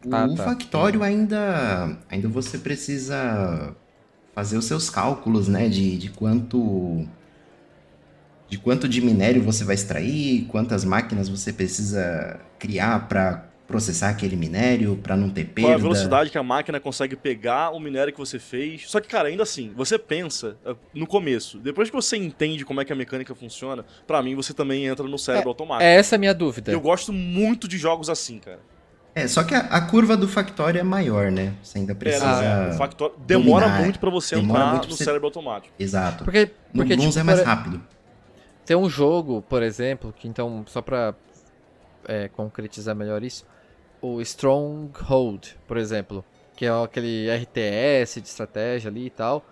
O Factório ainda você precisa fazer os seus cálculos, né? De quanto de minério você vai extrair, quantas máquinas você precisa criar para processar aquele minério, pra não ter perda. Qual é a velocidade que a máquina consegue pegar o minério que você fez. Só que, cara, ainda assim, você pensa no começo. Depois que você entende como é que a mecânica funciona, pra mim você também entra no cérebro automático. Essa é a minha dúvida. Eu gosto muito de jogos assim, cara. Só que a curva do Factório é maior, né? Você ainda precisa... O Factório demora muito pra você entrar no cérebro automático. Exato. Porque no Bloons é mais rápido. Tem um jogo, por exemplo, que então, só pra concretizar melhor isso, o Stronghold, por exemplo, que é aquele RTS de estratégia ali e tal,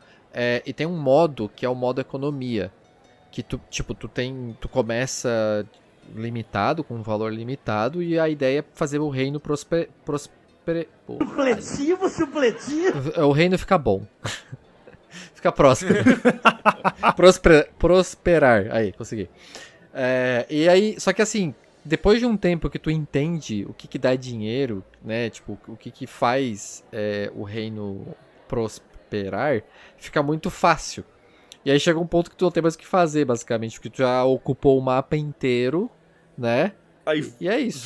e tem um modo que é o modo economia, que tu começa limitado, com um valor limitado, e a ideia é fazer o reino supletivo. O reino fica bom. Fica próspero. Prosperar. Aí, consegui. E aí, só que assim, depois de um tempo que tu entende o que dá dinheiro, né, tipo, o que faz o reino prosperar, fica muito fácil. E aí chega um ponto que tu não tem mais o que fazer, basicamente, porque tu já ocupou o mapa inteiro, né? Aí e é isso.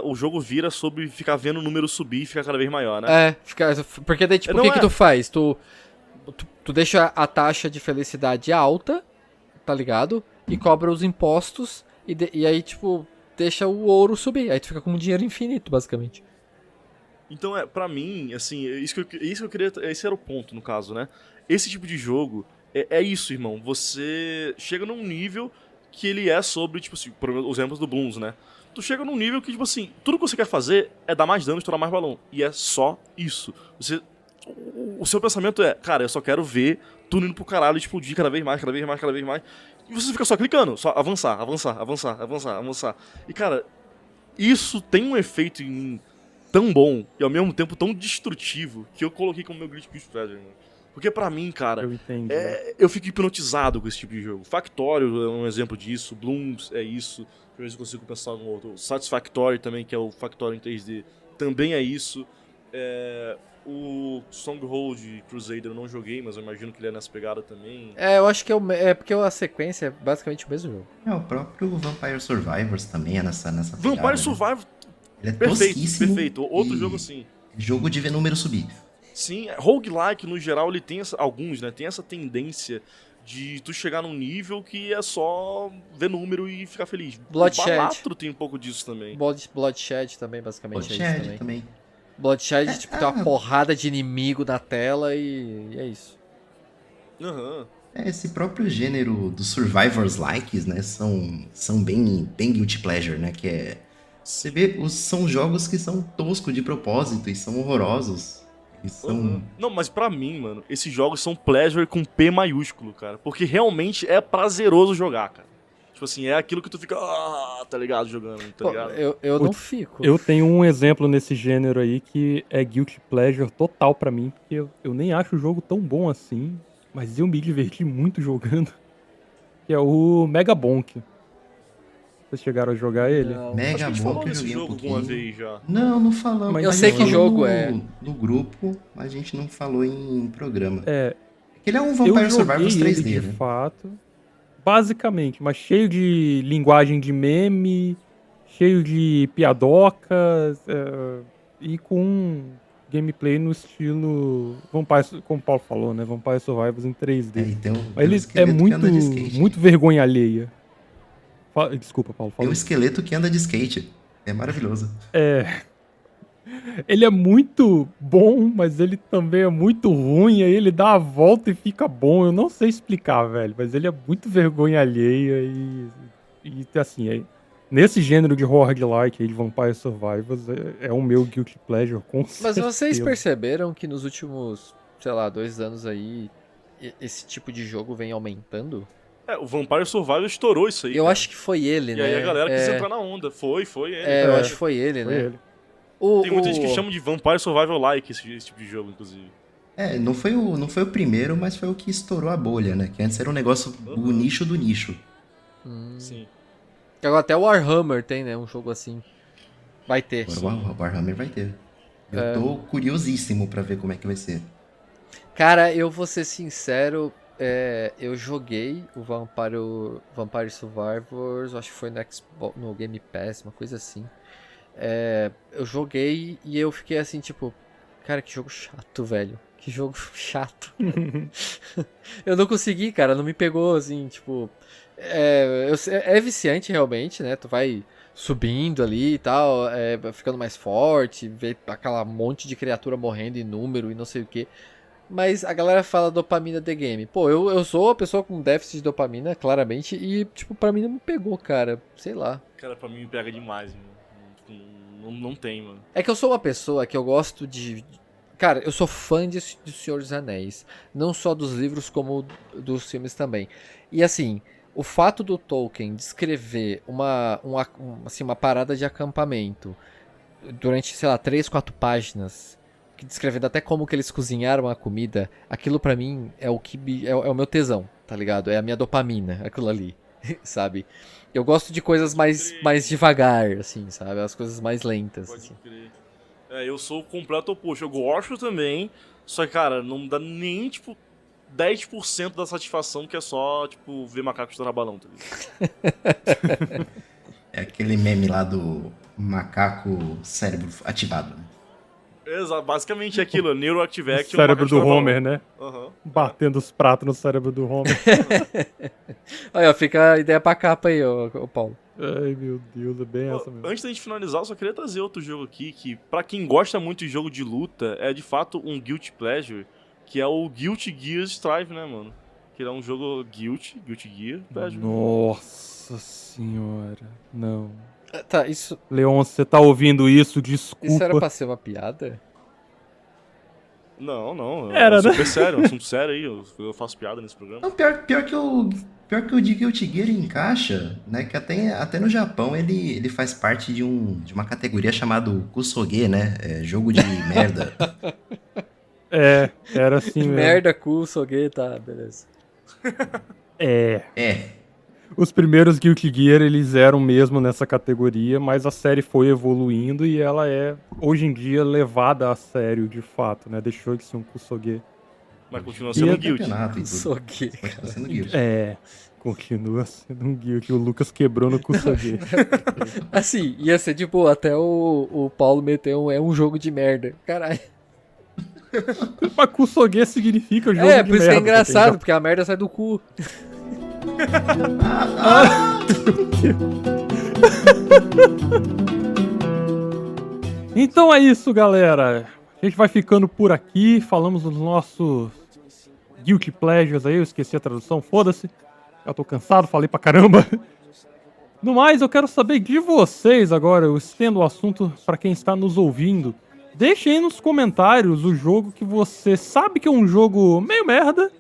O jogo vira sobre ficar vendo o número subir e ficar cada vez maior, né? Porque daí, tipo, o que tu faz? Tu deixa a taxa de felicidade alta, tá ligado? E cobra os impostos. E aí, tipo, deixa o ouro subir. Aí tu fica com um dinheiro infinito, basicamente. Então, pra mim, assim, isso que eu queria... Esse era o ponto, no caso, né? Esse tipo de jogo é isso, irmão. Você chega num nível que ele é sobre, tipo assim, por exemplo, os exemplos do Bloons, né? Tu chega num nível que, tipo assim, tudo que você quer fazer é dar mais dano e estourar mais balão. E é só isso. O seu pensamento é, cara, eu só quero ver tudo indo pro caralho, explodir cada vez mais, cada vez mais, cada vez mais. E você fica só clicando, só avançar. E, cara, isso tem um efeito em mim tão bom e ao mesmo tempo tão destrutivo que eu coloquei como meu Guilty Pleasure, mano. Porque pra mim, cara, eu fico hipnotizado com esse tipo de jogo. Factório é um exemplo disso, Bloons é isso, às vezes eu consigo pensar no outro. Satisfactory também, que é o Factório em 3D, também é isso. O Stronghold Crusader eu não joguei, mas eu imagino que ele é nessa pegada também. Eu acho que porque a sequência é basicamente o mesmo jogo. O próprio Vampire Survivors também é nessa pegada. Vampire Survivors Ele é tosquíssimo. Perfeito. Outro jogo assim. Jogo de ver número subir. Sim, roguelike, no geral, ele tem alguns, né? Tem essa tendência de tu chegar num nível que é só ver número e ficar feliz. Bloodshed. O Balatro tem um pouco disso também. Bloodshed também, basicamente. Bloodshed é isso também. Bloodshed, tipo, tem uma porrada de inimigo na tela e é isso. Aham. Esse próprio gênero dos survivors likes, né, são bem guilty pleasure, né, que é... Você vê, são jogos que são toscos de propósito e são horrorosos. E são... Não, mas pra mim, mano, esses jogos são pleasure com P maiúsculo, cara. Porque realmente é prazeroso jogar, cara. Tipo assim, é aquilo que tu fica, tá ligado, jogando, tá ligado? Eu não fico. Eu tenho um exemplo nesse gênero aí que é guilty pleasure total pra mim, porque eu nem acho o jogo tão bom assim, mas eu me diverti muito jogando, que é o Mega Bonk. Vocês chegaram a jogar ele? Não. Mega Acho que a gente bom falou que eu desse joguei um jogo pouquinho. uma vez já. Não falamos. Mas eu A sei gente que falou jogo é. no grupo, mas a gente não falou em programa. É, Ele é um eu Vampire joguei Survivors ele 3D, de né? fato, basicamente, mas cheio de linguagem de meme, cheio de piadocas, e com gameplay no estilo Vampire, como o Paulo falou, né? Vampire Survivors em 3D. E tem um Mas ele é esqueleto que muito, anda de skate. muito vergonha alheia. Desculpa, Paulo, Tem fala. um esqueleto que anda de skate. É maravilhoso. Ele é muito bom, mas ele também é muito ruim, aí ele dá a volta e fica bom. Eu não sei explicar, velho, mas ele é muito vergonha alheia e assim, nesse gênero de roguelike aí de Vampire Survivors, é o meu guilty pleasure, com Mas certeza. vocês perceberam que nos últimos, sei lá, 2 anos aí, esse tipo de jogo vem aumentando? O Vampire Survivor estourou isso aí. Eu cara. acho que foi ele, E né? aí a galera quis entrar na onda. Foi ele. Eu acho que foi ele, Foi né? ele. Tem muita gente que chama de Vampire Survival like esse tipo de jogo, inclusive. Não foi o primeiro, mas foi o que estourou a bolha, né? Que antes era um negócio do nicho do nicho. Sim. Agora até o Warhammer tem, né? Um jogo assim. Vai ter. Agora o Warhammer vai ter. Eu tô curiosíssimo pra ver como é que vai ser. Cara, eu vou ser sincero, eu joguei o Vampire Survivors, acho que foi no Game Pass, uma coisa assim. Eu joguei e eu fiquei assim, tipo, cara, que jogo chato, velho. Que jogo chato. Eu não consegui, cara, não me pegou, assim, tipo... É viciante, realmente, né? Tu vai subindo ali e tal, ficando mais forte, vê aquela monte de criatura morrendo em número e não sei o que. Mas a galera fala dopamina the game. Pô, eu sou uma pessoa com déficit de dopamina, claramente, e, tipo, pra mim não me pegou, cara. Sei lá. Cara, pra mim me pega demais, mano. Não tem, mano. É que eu sou uma pessoa que eu gosto de... Cara, eu sou fã de Senhor dos Anéis. Não só dos livros, como dos filmes também. E assim, o fato do Tolkien descrever uma parada de acampamento durante, sei lá, 3, 4 páginas, descrevendo até como que eles cozinharam a comida, aquilo pra mim é é o meu tesão, tá ligado? É a minha dopamina, aquilo ali, sabe? Eu gosto de coisas mais devagar, assim, sabe? As coisas mais lentas. Pode Assim. crer. Eu sou o completo oposto. Eu gosto também, só que, cara, não dá nem, tipo, 10% da satisfação que é só, tipo, ver macaco estourar balão, tá ligado? É aquele meme lá do macaco cérebro ativado, né? Exato, basicamente é aquilo, Neuroactive Action. Cérebro do Homer, né? Uhum. Batendo os pratos no cérebro do Homer. Aí, ó, fica a ideia pra capa aí, ô Paulo. Ai, meu Deus, é bem essa mesmo. Antes da gente finalizar, eu só queria trazer outro jogo aqui, que pra quem gosta muito de jogo de luta, é de fato um Guilty Pleasure, que é o Guilty Gear Strive, né, mano? Que é um jogo Guilty Gear Pleasure. Nossa senhora, não. Tá, isso Leon, você tá ouvindo isso? Desculpa. era pra ser uma piada? Não. Era, é né? super sério, é um assunto sério aí. Eu faço piada nesse programa. Não, pior que o de Guilty Gear encaixa, né? Que até no Japão ele faz parte de uma categoria chamada Kusoge, né? Jogo de merda. Era assim mesmo. Merda, cu, soguei, tá, beleza. Os primeiros Guilty Gear, eles eram mesmo nessa categoria, mas a série foi evoluindo e ela é, hoje em dia, levada a sério, de fato, né? Deixou de ser um Kusoge. Mas continua sendo um Guild. Kusoge. Continua sendo Guild. Continua sendo um Guild. O Lucas quebrou no Kusoge. Assim, ia ser de boa, até o Paulo meteu um jogo de merda. Caralho. Mas Kusoge significa jogo de merda. Por isso que é engraçado, porque a merda sai do cu. Então é isso, galera. A gente vai ficando por aqui. Falamos dos nossos Guilty Pleasures aí. Eu esqueci a tradução, foda-se. Eu tô cansado, falei pra caramba. No mais, eu quero saber de vocês agora. Eu estendo o assunto pra quem está nos ouvindo. Deixem aí nos comentários o jogo que você sabe que é um jogo meio merda,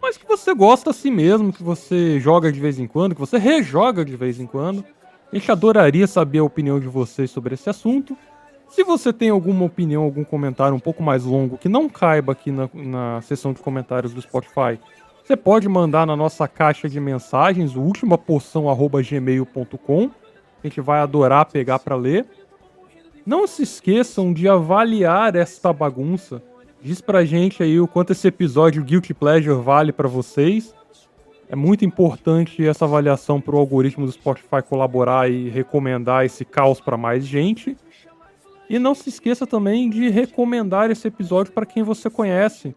mas que você gosta assim mesmo, que você joga de vez em quando, que você rejoga de vez em quando. A gente adoraria saber a opinião de vocês sobre esse assunto. Se você tem alguma opinião, algum comentário um pouco mais longo que não caiba aqui na seção de comentários do Spotify, você pode mandar na nossa caixa de mensagens, o ultimapoção@gmail.com. A gente vai adorar pegar para ler. Não se esqueçam de avaliar esta bagunça. Diz pra gente aí o quanto esse episódio Guilty Pleasure vale pra vocês. É muito importante essa avaliação pro algoritmo do Spotify colaborar e recomendar esse caos pra mais gente. E não se esqueça também de recomendar esse episódio para quem você conhece.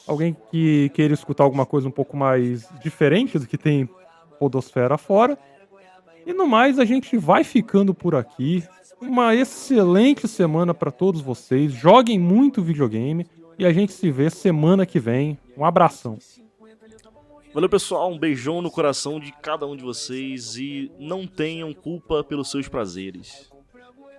Alguém que queira escutar alguma coisa um pouco mais diferente do que tem podosfera fora. E no mais, a gente vai ficando por aqui. Uma excelente semana para todos vocês. Joguem muito videogame e a gente se vê semana que vem. Um abração. Valeu, pessoal. Um beijão no coração de cada um de vocês e não tenham culpa pelos seus prazeres.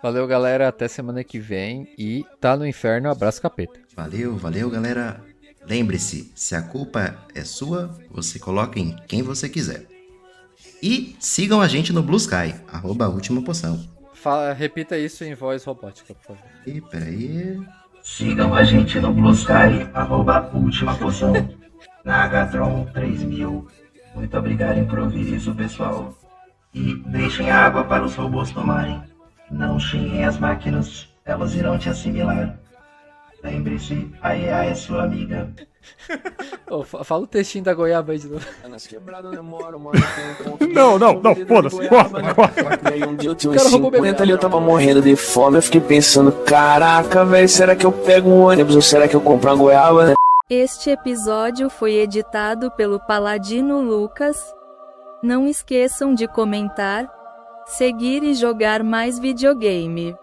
Valeu, galera. Até semana que vem. E tá no inferno, abraço capeta. Valeu, galera. Lembre-se, se a culpa é sua, você coloca em quem você quiser. E sigam a gente no Blue Sky, @ultimapoção. Repita isso em voz robótica, por favor. E peraí. Sigam a gente no Blue Sky, @ultimapoção. Na Agatron 3000. Muito obrigado por ouvir isso, pessoal. E deixem a água para os robôs tomarem. Não xinguem as máquinas, elas irão te assimilar. Lembre-se, a IA é sua amiga. Fala o textinho da goiaba aí de novo. Não, foda-se, corta. Um dia eu tinha uns 50 ali, eu tava morrendo de fome. Eu fiquei pensando, caraca, velho, será que eu pego um ônibus ou será que eu compro uma goiaba, né? Este episódio foi editado pelo Paladino Lucas. Não esqueçam de comentar, seguir e jogar mais videogame.